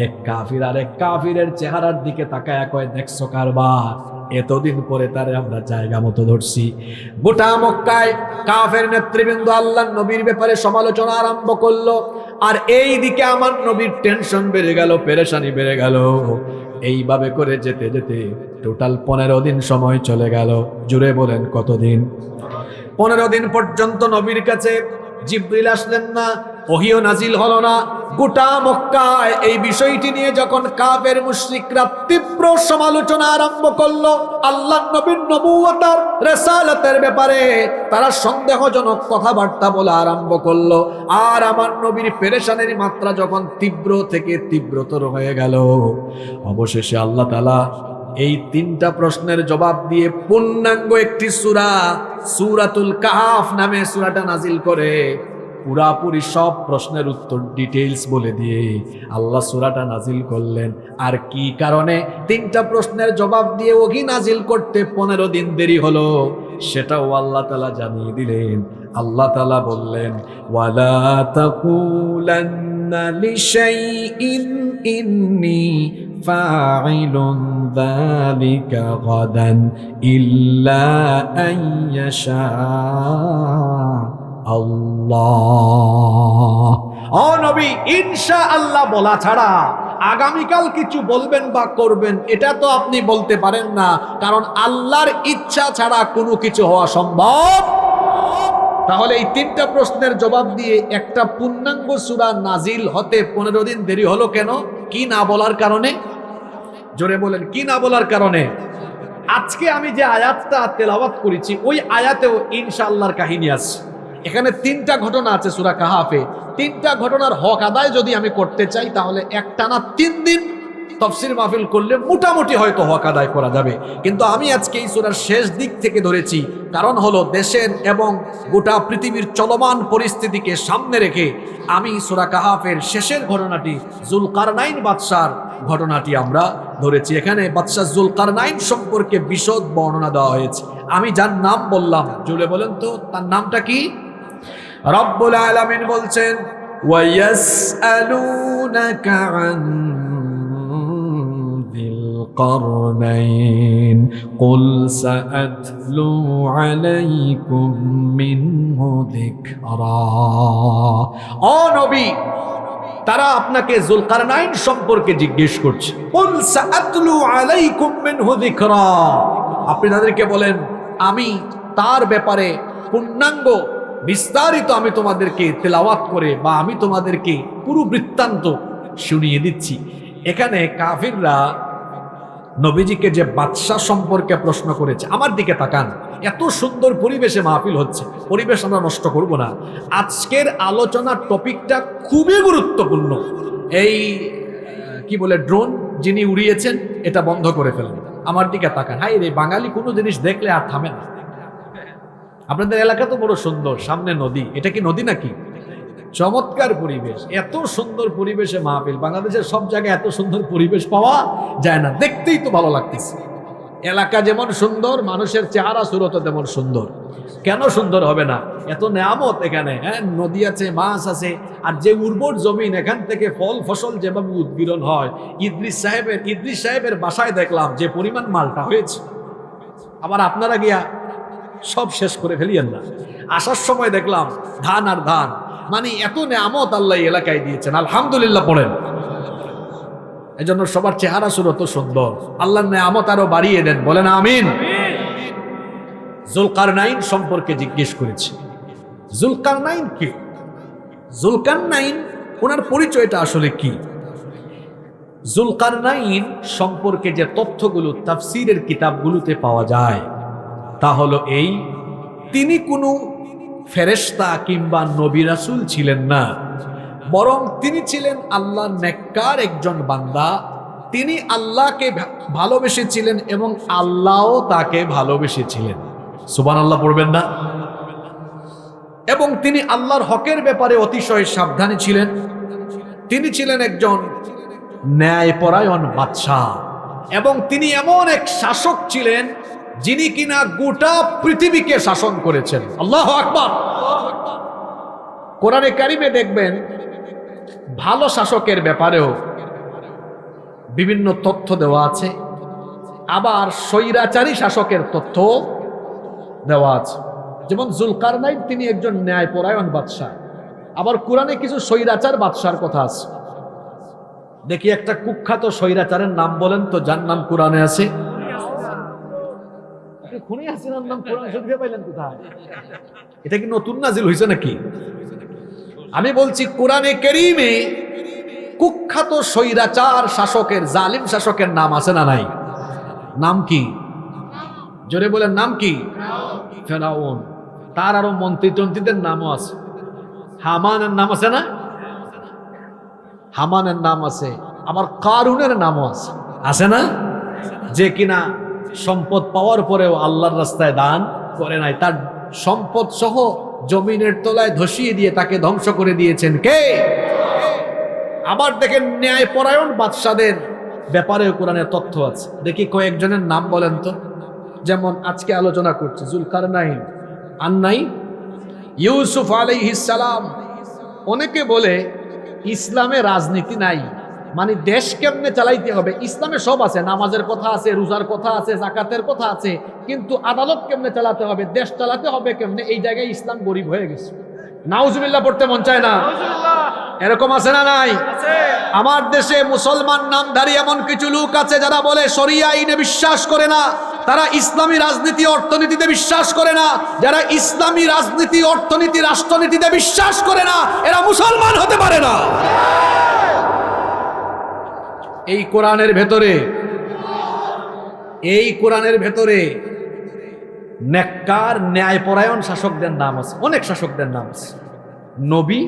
A: এক কাফির আরেক কাফিরের চেহারার দিকে তাকায় কয়, দেখছো কারবার, এতদিন পরে তারে আমরা জায়গা মতো ধরছি। গোটা মক্কায় কাফের নেতৃবৃন্দ আল্লাহর নবীর ব্যাপারে সমালোচনা আরম্ভ করলো। আর এই দিকে আমার নবীর টেনশন বেড়ে গেল, পেরেশানি বেড়ে গেল। এইভাবে করে যেতে যেতে টোটাল 15 দিন সময় চলে গেল। জুড়ে বলেন কতদিন? 15 দিন পর্যন্ত নবীর কাছে জিবরিল আসলেন না, ওহীও নাজিল হলো না। গোটা মক্কায় এই বিষয়টি নিয়ে যখন কাফের মুশরিকরা তীব্র সমালোচনা আরম্ভ করলো, আল্লাহর নবীর নবুয়ত আর রিসালাতের ব্যাপারে তারা সন্দেহজনক কথাবার্তা বলা আরম্ভ করলো। আর আমার নবীর পেরেশানির মাত্রা যখন তীব্র থেকে তীব্রতর হয়ে গেল, অবশেষে আল্লাহ তাআলা এই তিনটা প্রশ্নের জবাব দিয়ে পূর্ণাঙ্গ একটি সূরা, সূরাতুল কাহফ নামে সূরাটা নাজিল করে পুরাপুরি সব প্রশ্নের উত্তর ডিটেইলস বলে দিয়ে আল্লাহ সূরাটা নাজিল করলেন। আর কি কারণে তিনটা প্রশ্নের জবাব দিয়ে ওহি নাজিল করতে 15 দিন দেরি হলো সেটাও আল্লাহ তাআলা জানিয়ে দিলেন। আল্লাহ তাআলা বললেন, ওয়ালা তাকুলান্না লিশাইইন ইন্নী ফাইলুন যালিকা গাদান ইল্লা আইয়াশা আল্লাহ। ও নবী, ইনশাআল্লাহ বলা ছাড়া আগামীকাল কিছু বলবেন বা করবেন এটা তো আপনি বলতে পারেন না, কারণ আল্লাহর ইচ্ছা ছাড়া কোনো কিছু হওয়া সম্ভব। তাহলে এই তিনটা প্রশ্নের জবাব দিয়ে একটা পূর্ণাঙ্গ সূরা নাজিল হতে 15 দিন দেরি হলো কেন? কি না বলার কারণে? জোরে বলেন, কি না বলার কারণে? আজকে আমি যে আয়াতটা তেলাওয়াত করেছি ওই আয়াতেও ইনশাআল্লাহর কাহিনী আছে। এখানে তিনটা ঘটনা আছে সূরা কাহফে। তিনটা ঘটনার হক আদায় যদি আমি করতে চাই তাহলে একটানা 3 দিন তাফসীর মাহফিল করলে মোটামুটি হয়তো হক আদায় করা যাবে। কিন্তু আমি আজকে এই সূরার শেষ দিক থেকে ধরেছি, কারণ হলো দেশের এবং গোটা পৃথিবীর চলমান পরিস্থিতিকে সামনে রেখে আমি সূরা কাহফের শেষের ঘটনাটি যুলকারনাইন বাদশার ঘটনাটি আমরা ধরেছি। এখানে বাদশা যুলকারনাইন সম্পর্কে বিশদ বর্ণনা দেওয়া হয়েছে। আমি যার নাম বললাম, জুড়ে বলেন তো তার নামটা কি? রব্বুল আলামিন বলছেন, ওয়ায়াসআলুনাকা আন যিল কারনাইন কুল সাআতলু আলাইকুম মিনহু যিকরা। ও নবী, তারা আপনাকে যুলকারনাইন সম্পর্কে জিজ্ঞেস করছে। কুল সাআতলু আলাইকুম মিনহু যিকরা। আপনি তাদেরকে বলেন আমি তার ব্যাপারে পূর্ণাঙ্গ বিস্তারিত আমি তোমাদেরকে তেলাওয়াত করে বা আমি তোমাদেরকে পুরো বৃত্তান্ত শুনিয়ে দিচ্ছি। এখানে কাফিররা নবীজিকে যে বাদশা সম্পর্কে প্রশ্ন করেছে, আমার দিকে তাকান, এত সুন্দর পরিবেশে মাহফিল হচ্ছে, পরিবেশ আমরা নষ্ট করব না। আজকের আলোচনার টপিকটা খুবই গুরুত্বপূর্ণ। এই কি বলে ড্রোন যিনি উড়িয়েছেন এটা বন্ধ করে ফেলেন। আমার দিকে তাকান। হাই রে, বাঙালি কোনো জিনিস দেখলে আর থামে না। আপনাদের এলাকা তো বড় সুন্দর, সামনে নদী। এটা কি নদী নাকি? চমৎকার পরিবেশ, এত সুন্দর পরিবেশে মাহফিল। বাংলাদেশের সব জায়গায় এত সুন্দর পরিবেশ পাওয়া যায় না, দেখতেই তো ভালো লাগতেছে। এলাকা যেমন সুন্দর, মানুষের চেহারা সুরত তেমন সুন্দর। কেন সুন্দর হবে না? এত নেয়ামত এখানে। হ্যাঁ, নদী আছে, মাছ আছে, আর যে উর্বর জমিন, এখান থেকে ফল ফসল যেভাবে উৎগীরণ হয়। ইদ্রিস সাহেবের বাসায় দেখলাম যে পরিমাণ মালটা হয়েছে। আবার আপনারা গিয়া সব শেষ করে ফেলিয়েন না। আসার সময় দেখলাম ধান আর ধান, মানে এত নেয়ামত আল্লাহ এলাকায় দিয়েছেন। আলহামদুলিল্লাহ পড়েন। এই জন্য সবার চেহারা সুরত সুন্দর। আল্লাহর নেয়ামত আরো বাড়িয়ে দেন, বলেন আমিন। যুলকারনাইন সম্পর্কে জিজ্ঞেস করেছে। যুলকারনাইন কি? যুলকারনাইন ওনার পরিচয়টা আসলে কি? যুলকারনাইন সম্পর্কে যে তথ্যগুলো তাফসীরের কিতাবগুলোতে পাওয়া যায় তা হলো এই, তিনি কোনো ফেরেশতা কিংবা নবী রাসূল ছিলেন না, বরং তিনি ছিলেন আল্লাহর নেককার একজন বান্দা। তিনি আল্লাহকে ভালোবেসেছিলেন এবং আল্লাহও তাকে ভালোবেসেছিলেন। সুবহানাল্লাহ পড়বেন না? এবং তিনি আল্লাহর হকের ব্যাপারে অতিশয় সাবধানী ছিলেন। তিনি ছিলেন একজন ন্যায়পরায়ণ বাদশাহ এবং তিনি এমন এক শাসক ছিলেন যিনি কিনা গোটা পৃথিবীকে শাসন করেছেন। আল্লাহু আকবার। কোরআনে কারিমে দেখবেন ভালো শাসকের ব্যাপারেও বিভিন্ন তথ্য দেওয়া আছে, আবার স্বৈরাচারী শাসকের তথ্য দেওয়া আছে। যেমন যুলকারনাইন তিনি একজন ন্যায়পরায়ণ বাদশাহ, আবার কোরআনে কিছু স্বৈরাচার বাদশার কথা আছে। দেখি একটা কুখ্যাত স্বৈরাচারের নাম বলেন তো, যার নাম কোরআনে আছে। খুনি হাসিনার নাম কোরআন শরীফে পাইলেন কোথায়? এটা কি নতুন নাজিল হয়েছে নাকি? আমি বলছি কোরআনে কারীমে কুখ্যাত স্বৈরাচার শাসকের, জালিম শাসকের নাম আছে না নাই? নাম কি? জোরে বলেন, নাম কি? ফেরাউন। তার আরো মন্ত্রী টন্ত্রীদের নামও আছে। হামানের নাম আছে না? হামানের নাম আছে, আবার কারুনের নামও আছে, আছে না? যে কিনা সম্পদ পাওয়ার পরেও আল্লাহর রাস্তায় দান করে নাই, তার সম্পদ সহ জমিনের তলায় ধসিয়ে দিয়ে তাকে ধ্বংস করে দিয়েছেন কে? আবার দেখেন ন্যায়পরায়ণ বাদশাদের ব্যাপারেও কোরআনের তথ্য আছে। দেখি কয়েকজনের নাম বলেন তো। যেমন আজকে আলোচনা করছি জুলকারনাইন, আর নাই ইউসুফ আলাইহিস সালাম। অনেকে বলে ইসলামে রাজনীতি নাই, মানে দেশ কেমনে চালাইতে হবে। ইসলামে সব আছে, নামাজের কথা আছে, রোজার কথা আছে, জাকাতের কথা আছে, কিন্তু আদালত কেমনে চালাতে হবে, দেশ চালাতে হবে কেমনে, এই জায়গায় ইসলাম গরিব হয়ে গেছে। নাউজুবিল্লাহ পড়তে মন চায় না? এরকম আছে না নাই? আমার দেশে মুসলমান নামধারী এমন কিছু লোক আছে যারা বলে শরিয়া আইনে বিশ্বাস করে না, তারা ইসলামী রাজনীতি অর্থনীতিতে বিশ্বাস করে না। যারা ইসলামী রাজনীতি অর্থনীতি রাষ্ট্রনীতিতে বিশ্বাস করে না, এরা মুসলমান হতে পারে না। এই কোরআনের ভেতরে নেককার ন্যায়পরায়ণ শাসকদের নাম আছে, অনেক শাসকদের নাম আছে। নবী,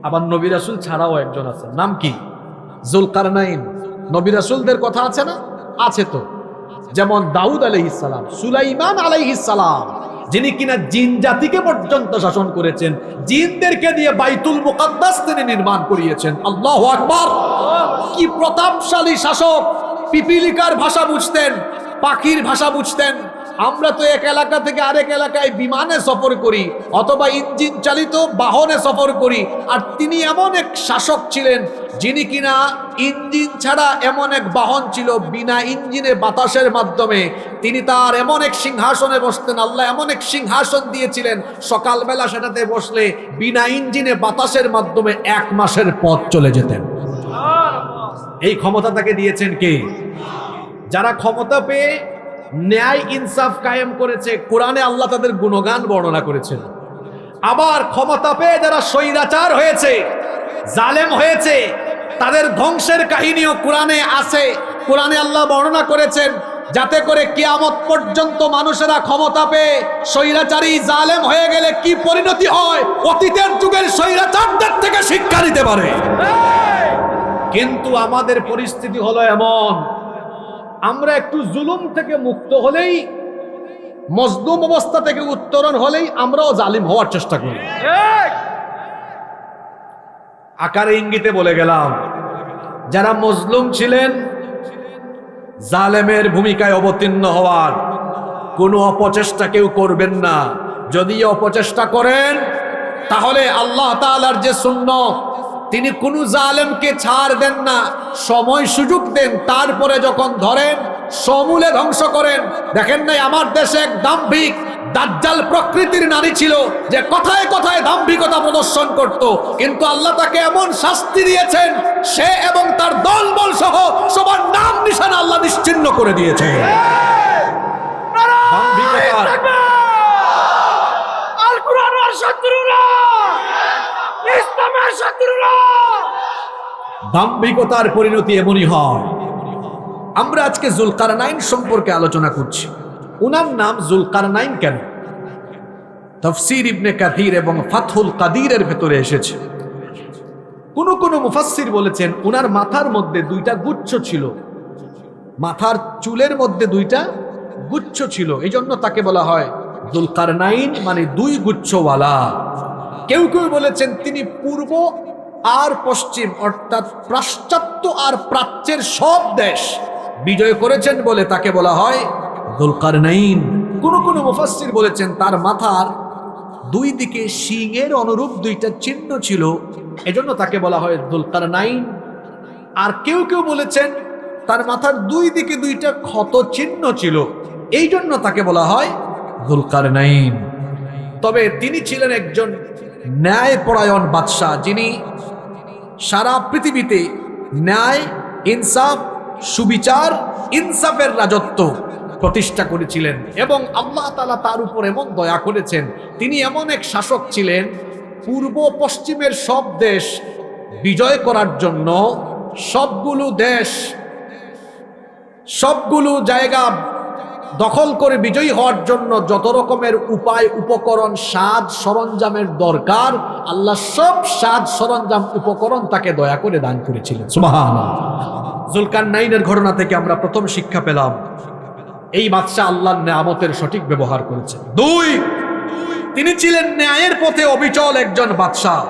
A: আবার নবী রাসূল ছাড়াও একজন আছে, নাম কি? জুলকারনাইন। নবী রাসূলদের কথা আছে না? আছে তো। যেমন দাউদ আলাইহিস সালাম, সুলাইমান আলাইহিস সালাম, যিনি কিনা জিন জাতিকে পর্যন্ত শাসন করেছেন, জিনদেরকে দিয়ে বাইতুল মুকাদ্দাস তিনি নির্মাণ করিয়েছেন। আল্লাহু আকবার! কি প্রতাপশালী শাসক! পিপিলিকার ভাষা বুঝতেন, পাখির ভাষা বুঝতেন। আমরা তো এক এলাকা থেকে আরেক এলাকায় বিমানে সফর করি অথবা ইঞ্জিন চালিত বাহনে সফর করি, আর তিনি এমন এক শাসক ছিলেন যিনি কিনা ইঞ্জিন ছাড়া এমন এক বাহন ছিল, বিনা ইঞ্জিনে বাতাসের মাধ্যমে তিনি তার এমন এক সিংহাসনে বসতেন। আল্লাহ এমন এক সিংহাসন দিয়েছিলেন, সকালবেলা সেটাতে বসলে বিনা ইঞ্জিনে বাতাসের মাধ্যমে 1 মাসের পথ চলে যেতেন। এই ক্ষমতা তাকে দিয়েছেন কে? যারা ক্ষমতা পেয়ে ন্যায় ইনসাফ কায়েম করেছে, কোরআনে আল্লাহ তাদের গুণগান বর্ণনা করেছেন। আবার ক্ষমতা পেয়ে যারা স্বৈরাচার হয়েছে, জালেম হয়েছে, তাদের ধ্বংসের কাহিনীও কোরআনে আছে। কোরআনে আল্লাহ বর্ণনা করেছেন যাতে করে কিয়ামত পর্যন্ত মানুষেরা ক্ষমতা পেয়ে স্বৈরাচারী জালেম হয়ে গেলে কি পরিণতি হয়, অতীতের যুগের স্বৈরাচারদের থেকে শিক্ষা নিতে পারে। কিন্তু আমাদের পরিস্থিতি হলো এমন, আমরা একটু জুলুম থেকে মুক্ত হলেই, মজলুম অবস্থা থেকে উত্তরণ হলেই আমরাও জালিম হওয়ার চেষ্টা করি। আকারে ইঙ্গিতে বলে গেলাম, যারা মজলুম ছিলেন জালেমের ভূমিকায় অবতীর্ণ হওয়ার কোনো অপচেষ্টা কেউ করবেন না। যদি অপচেষ্টা করেন তাহলে আল্লাহ তাআলার যে সুন্নাত, তিনি কোনো জালেমকে ছাড় দেন না, সময় সুযোগ দেন, তারপরে যখন ধরেন সমূলে ধ্বংস করেন। দেখেন নাই আমার দেশে এক দাম্ভিক দাজ্জাল প্রকৃতির নারী ছিল যে কথায় কথায় দাম্ভিকতা প্রদর্শন করত, কিন্তু আল্লাহ তাকে এমন শাস্তি দিয়েছেন, সে এবং তার দলবল সহ সবার নাম নিশানা আল্লাহ নিশ্চিহ্ন করে দিয়েছে। আল কুরআনের শত্রুরা, ইসলামের শত্রুরা, দাম্ভিকতার পরিণতি এমনই হয়। আমরা আজকে জুলকারনাইন সম্পর্কে আলোচনা করছি। উনার নাম জুলকারনাইন কেন? তাফসীর ইবনে কাসির এবং ফাতহুল কাদিরের ভেতরে এসেছে। কোন মুফাসসির বলেছেন উনার মাথার মধ্যে 2টা গুচ্ছ ছিল, মাথার চুলের মধ্যে 2টা গুচ্ছ ছিল, এই জন্য তাকে বলা হয় জুলকারনাইন, মানে 2 গুচ্ছওয়ালা। কেউ কেউ বলেছেন তিনি পূর্ব আর পশ্চিম অর্থাৎ পাশ্চাত্য আর প্রাচ্যের সব দেশ বিজয় করেছেন বলে তাকে বলা হয় জুলকারনাইন। কোন মুফাসসির বলেছেন তার মাথার 2 দিকে শিংয়ের অনুরূপ 2টা চিহ্ন ছিল, এজন্য তাকে বলা হয় জুলকারনাইন। আর কেউ কেউ বলেছেন তার মাথার 2 দিকে 2টা ক্ষত চিহ্ন ছিল, এই জন্য তাকে বলা হয় জুলকারনাইন। তবে তিনি ছিলেন একজন ন্যায়পরায়ণ বাদশাহ, যিনি সারা পৃথিবীতে ন্যায়, ইনসাফ, সুবিচার, ইনসাফের রাজত্ব প্রতিষ্ঠা করেছিলেন এবং আল্লাহ তাআলা তার উপর এমন দয়া করেছেন, তিনি এমন এক শাসক ছিলেন, পূর্ব পশ্চিমের সব দেশ বিজয় করার জন্য সবগুলো জায়গা দখল করে বিজয়ী হওয়ার জন্য যত রকমের উপায়, উপকরণ, সাজ সরঞ্জামের দরকার, আল্লাহ সব সাজ সরঞ্জাম উপকরণ তাকে দয়া করে দান করেছিলেন। সুবহানাল্লাহ। জুলকারনাইনের ঘটনা থেকে আমরা প্রথম শিক্ষা পেলাম, এই বাদশাহ আল্লাহর নেয়ামতের সঠিক ব্যবহার করেছে। দুই, তিনি ছিলেন ন্যায়ের পথে অবিচল একজন বাদশাহ,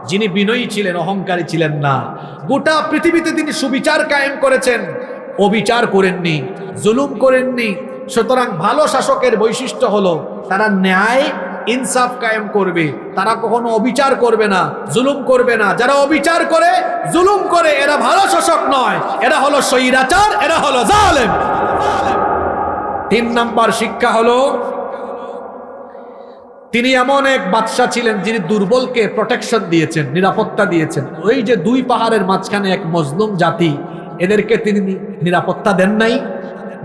A: যিনি বিনয়ী ছিলেন, অহংকারী ছিলেন না। গোটা পৃথিবীতে তিনি সুবিচার কায়েম করেছেন, অবিচার করেননি, জুলুম করেননি। সুতরাং ভালো শাসকের বৈশিষ্ট্য হলো তারা ন্যায় ইনসাফ কায়েম করবে, তারা কখনো অবিচার করবে না, জুলুম করবে না। যারা অবিচার করে, জুলুম করে, এরা ভালো শাসক নয়, এরা হলো স্বৈরাচার, এরা হলো জালেম। তিন নাম্বার শিক্ষা হলো, তিনি এমন এক বাদশা ছিলেন যিনি দুর্বলকে প্রোটেকশন দিয়েছেন, নিরাপত্তা দিয়েছেন। ওই যে দুই পাহাড়ের মাঝখানে এক মজলুম জাতি, এদেরকে তিনি নিরাপত্তা দেন নাই।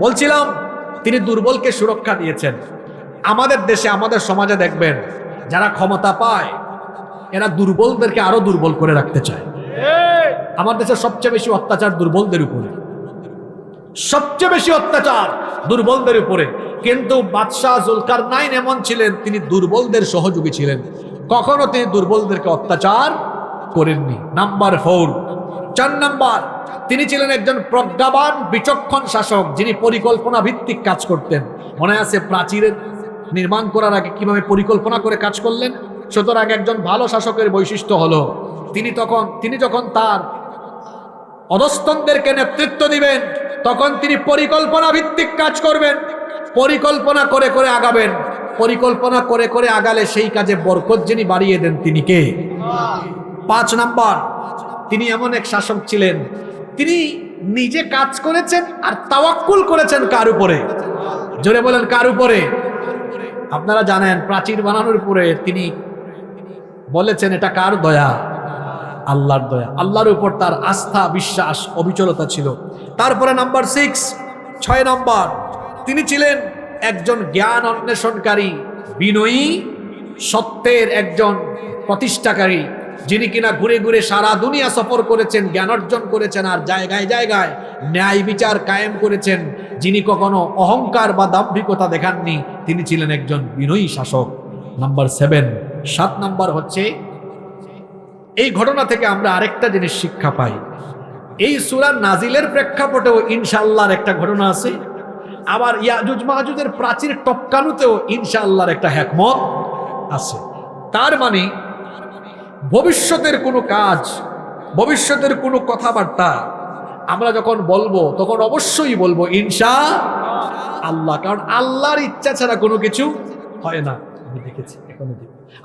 A: বলছিলাম তিনি দুর্বলকে সুরক্ষা দিয়েছেন। আমাদের দেশে, আমাদের সমাজে দেখবেন যারা ক্ষমতা পায় এরা দুর্বলদেরকে আরো দুর্বল করে রাখতে চায়। আমার দেশে সবচেয়ে বেশি অত্যাচার দুর্বলদের উপরে, সবচেয়ে বেশি অত্যাচার দুর্বলদের উপরে। কিন্তু বাদশাহ জুলকারনাইন এমন ছিলেন, তিনি দুর্বলদের সহযোগী ছিলেন, কখনো তিনি দুর্বলদেরকে অত্যাচার করেননি। নাম্বার 4, 4 নাম্বার, তিনি ছিলেন একজন প্রজ্ঞাবান বিচক্ষণ শাসক, যিনি পরিকল্পনা ভিত্তিক কাজ করতেন। মনে আছে প্রাচীরের নির্মাণ করার আগে কিভাবে পরিকল্পনা করে কাজ করলেন? সুতরাং একজন ভালো শাসকের বৈশিষ্ট্য হলো তিনি যখন তার অধস্তনদেরকে নেতৃত্ব দিবেন, তখন তিনি পরিকল্পনা ভিত্তিক কাজ করবেন, পরিকল্পনা করে করে আগাবেন। পরিকল্পনা করে করে আগালে সেই কাজে বরকত যিনি বাড়িয়ে দেন তিনি কে? 5 নাম্বার, তিনি এমন এক শাসক ছিলেন, তিনি নিজে কাজ করেছেন আর তাওয়াক্কুল করেছেন কার উপরে? জোরে বলেন, কার উপরে? আপনারা জানেন প্রাচীর বানানোর উপরে তিনি বলেছেন এটা কার দয়া? আল্লাহর দয়া। আল্লাহর উপর তার আস্থা, বিশ্বাস, অবিচলতা ছিল। তারপরে নাম্বার 6 নম্বর, তিনি ছিলেন একজন জ্ঞান অন্বেষণকারী, বিনয়ী, সত্যের একজন প্রতিষ্ঠাকারী, যিনি কিনা ঘুরে ঘুরে সারা দুনিয়া সফর করেছেন, জ্ঞান অর্জন করেছেন, আর জায়গায় জায়গায় ন্যায় বিচার কায়েম করেছেন, যিনি কখনো অহংকার বা দাম্ভিকতা দেখাননি। তিনি ছিলেন একজন বিনয়ী শাসক। নাম্বার 7 নাম্বার হচ্ছে, এই ঘটনা থেকে আমরা আরেকটা জিনিস শিক্ষা পাই। এই সূরা নাজিলের প্রেক্ষাপটেও ইনশাআল্লাহর একটা ঘটনা আছে, আবার ইয়াজুজ মাজুজের প্রাচীর টপকানোতেও ইনশাআল্লাহর একটা হিকমত আছে। তার মানে ভবিষ্যতের কোনো কাজ, ভবিষ্যতের কোনো কথাবার্তা আমরা যখন বলবো তখন অবশ্যই বলবো ইনশাআল্লাহ, কারণ আল্লাহর ইচ্ছা ছাড়া কোনো কিছু হয় না। আমি দেখেছি এখনো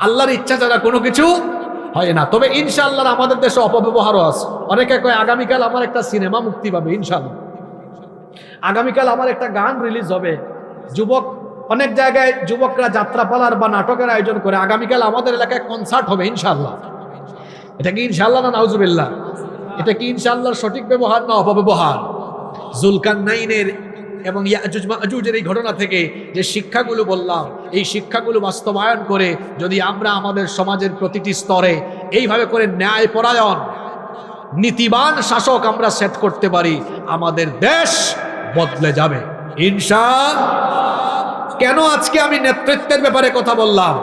A: আল্লাহর ইচ্ছা ছাড়া কোনো কিছু হয় না। তবে ইনশাআল্লাহ আমাদের দেশে অপব্যবহারও আছে। অনেকে কয় আগামীকাল আমার একটা সিনেমা মুক্তি পাবে, ইনশাআল্লাহ আগামীকাল আমার একটা গান রিলিজ হবে। অনেক জায়গায় যুবকরা যাত্রাপালার বা নাটকের আয়োজন করে, আগামীকাল আমাদের এলাকায় কনসার্ট হবে ইনশাআল্লাহ। এটা কি ইনশাআল্লাহ না নাউজুবিল্লাহ? এটা কি ইনশাআল্লাহর সঠিক ব্যবহার না অপব্যবহার? জুলকারনাইনের এবং ইয়াজুজ মাজুজের এই ঘটনা থেকে যে শিক্ষাগুলো বললাম, এই শিক্ষাগুলো বাস্তবায়ন করে যদি আমরা আমাদের সমাজের প্রতিটি স্তরে এইভাবে করে ন্যায়পরায়ণ, নীতিবান শাসক আমরা সেট করতে পারি, আমাদের দেশ বদলে যাবে ইনশাআল্লাহ। কেন আজকে আমি নেতৃত্বের ব্যাপারে কথা বললাম?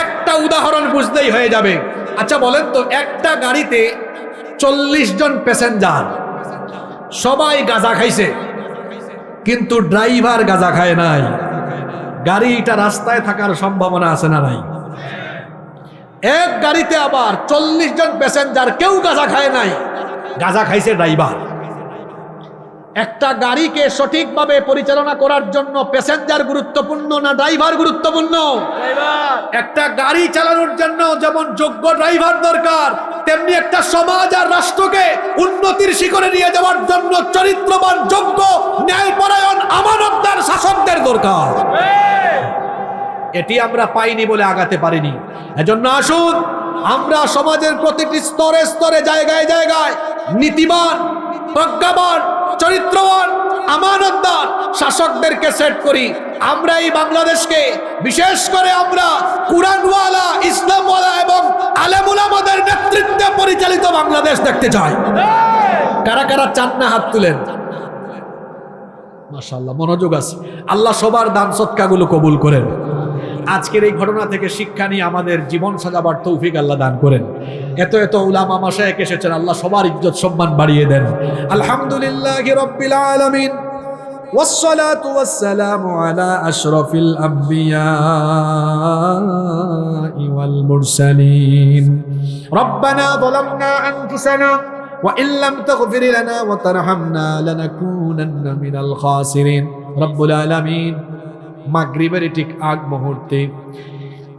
A: একটা উদাহরণ বুঝতেই হয়ে যাবে। আচ্ছা বলেন তো, একটা গাড়িতে 40 জন প্যাসেঞ্জার, সবাই গাঁজা খাইছে, কিন্তু ড্রাইভার গাঁজা খায় নাই। গাড়িটা রাস্তায় থাকার সম্ভাবনা আছে না নাই? এক গাড়িতে আবার 40 জন প্যাসেঞ্জার, কেউ গাঁজা খায় নাই, গাঁজা খাইছে ড্রাইভার। একটা গাড়িকে সঠিকভাবে পরিচালনা করার জন্য প্যাসেঞ্জার গুরুত্বপূর্ণ না ড্রাইভার গুরুত্বপূর্ণ? একটা গাড়ি চালানোর জন্য যেমন যোগ্য ড্রাইভার দরকার, তেমনি একটা সমাজ আর রাষ্ট্রকে উন্নতির শিখরে নিয়ে যাওয়ার জন্য চরিত্রবান, যোগ্য, ন্যায়পরায়ণ, আমানতদার শাসকদের দরকার। এটি আমরা পাইনি বলে আগাতে পারিনি। এজন্য আসুন আমরা সমাজের প্রতিটি স্তরে স্তরে, জায়গায় জায়গায় নীতিবান, প্রজ্ঞাবান, চরিত্রবান, আমানতদার শাসকদেরকে সেট করি। আমরা এই বাংলাদেশকে, বিশেষ করে আমরা কুরআনওয়ালা, ইসলামওয়ালা এবং আলেম উলামাদের নেতৃত্বে পরিচালিত বাংলাদেশ দেখতে চাই। কারা কারা চান না হাত তুলেন? মাশাআল্লাহ, মনোযোগ আছে। আল্লাহ সবার দান সদকাগুলো কবুল করেন। আজকের এই ঘটনা থেকে শিক্ষা নিয়ে আমাদের জীবন সাজাবার তৌফিক আল্লাহ দান করেন। এত এত উলামা মাশায়েখ এসেছেন, আল্লাহ সবার ইজ্জত সম্মান বাড়িয়ে দেন। আলহামদুলিল্লাহি রাব্বিল আলামিন والصلاة والسلام على أشرف الأنبياء والمرسلين ربنا ظلمنا أنفسنا وإن لم تغفر لنا وترحمنا لنكونن من الخاسرين رب العالمين মাগরিবের ঠিক আগ মুহূর্তে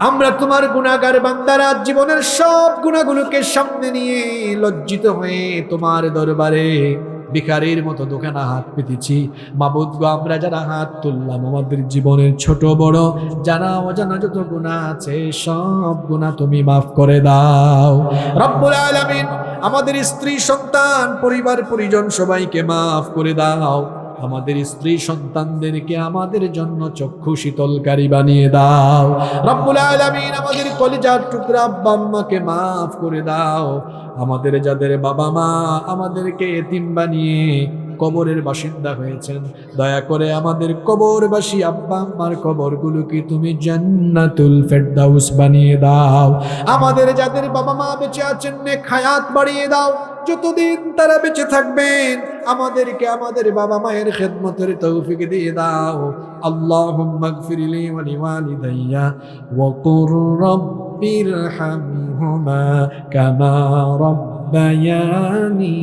A: আমরা তোমার গুনাহগার বান্দারা জীবনের সব গুনাহগুলোকে সামনে নিয়ে লজ্জিত হয়ে তোমার দরবারে ভিখারির মতো দোকানে হাত পেতেছি। মাবুদ গো, আমরা যারা হাত তুললাম আমাদের জীবনের ছোট বড় জানা অজানা যত গুনাহ আছে সব গুনাহ তুমি মাফ করে দাও রব্বুল আলামিন। আমাদের স্ত্রী সন্তান পরিবার পরিজন সবাইকে মাফ করে দাও। আমাদের স্ত্রী সন্তানদেরকে আমাদের জন্য চক্ষু শীতলকারী বানিয়ে দাও রব্বুল আলামিন। আমাদের কলিজার টুকরা আব্বা আম্মাকে মাফ করে দাও। আমাদের যাদের বাবা মা আমাদেরকে এতিম বানিয়ে কবরের বাসিন্দা হয়েছেন, দয়া করে আমাদের কবরবাসী আব্বা আম্মার কবরগুলোকে তুমি জান্নাতুল ফেরদাউস বানিয়ে দাও। আমাদের যাদের বাবা মা বেঁচে আছেন নেক হায়াত বাড়িয়ে দাও। যতদিন তারা বেঁচে থাকবেন আমাদেরকে আমাদের বাবা মায়ের খেদমতের তৌফিক দিয়ে দাও। আল্লাহুম্মা গফিরলি ওয়া লিওয়ালিদাইয়া ওয়া কুর রাব্বিরহামহুমা কামা রাব্বায়ানি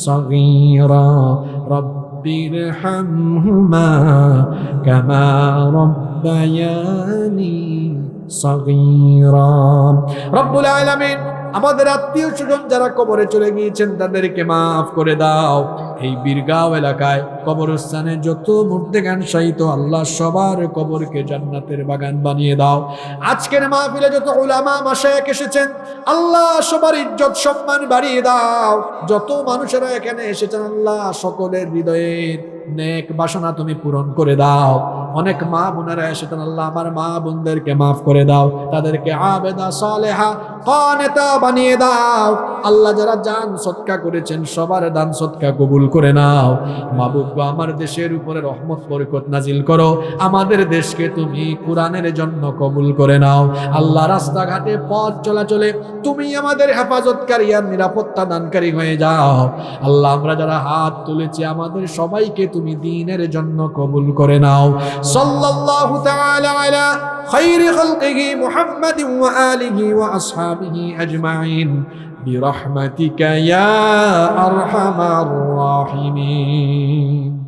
A: সগীরা রাব্বিরহামহুমা কামা রাব্বায়ানি সগীরা। রব্বুল আলামিন, আমাদের আত্মীয় স্বজন যারা কবরে চলে গিয়েছেন তাদেরকে মাফ করে দাও। এই বীরগাঁও এলাকায় কবরস্থানে যত মুর্দেগান শায়িত আল্লাহ সবার কবরকে জান্নাতের বাগান বানিয়ে দাও। আজকের মাহফিলে যত উলামা মাশায়েখ এসেছেন আল্লাহ সবার ইজ্জত সম্মান বাড়িয়ে দাও। যত মানুষেরা এখানে এসেছেন আল্লাহ সকলের হৃদয়ের নেক বাসনা তুমি পূরণ করে দাও। অনেক মা বোনেরা এসেছেন আল্লাহ আমার মা বোনদেরকে মাফ করে দাও, তাদেরকে আবেদা সালেহা কানেতা বানিয়ে দাও। আল্লাহ যারা দান সদকা করেছেন সবার দান সদকা কবুল করে নাও। মাবুদ গো, আমার দেশের উপরে রহমত বরকত নাজিল করো। আমাদের দেশকে তুমি কোরআনের জন্য কবুল করে নাও। আল্লাহ রাস্তাঘাটে পথ চলাচলে তুমি আমাদের হেফাজতকারী আর নিরাপত্তা দানকারী হয়ে যাও। আল্লাহ আমরা যারা হাত তুলেছি আমাদের সবাইকে তুমি দ্বীনের জন্য কবুল করে নাও। সাল্লাল্লাহু তাআলা আলা খায়রি খালকিহি মুহাম্মাদিন ওয়া আলিহি ওয়া আসহাবিহি আজমাইন বিরহমাতিকা ইয়া আরহামার রাহিমিন।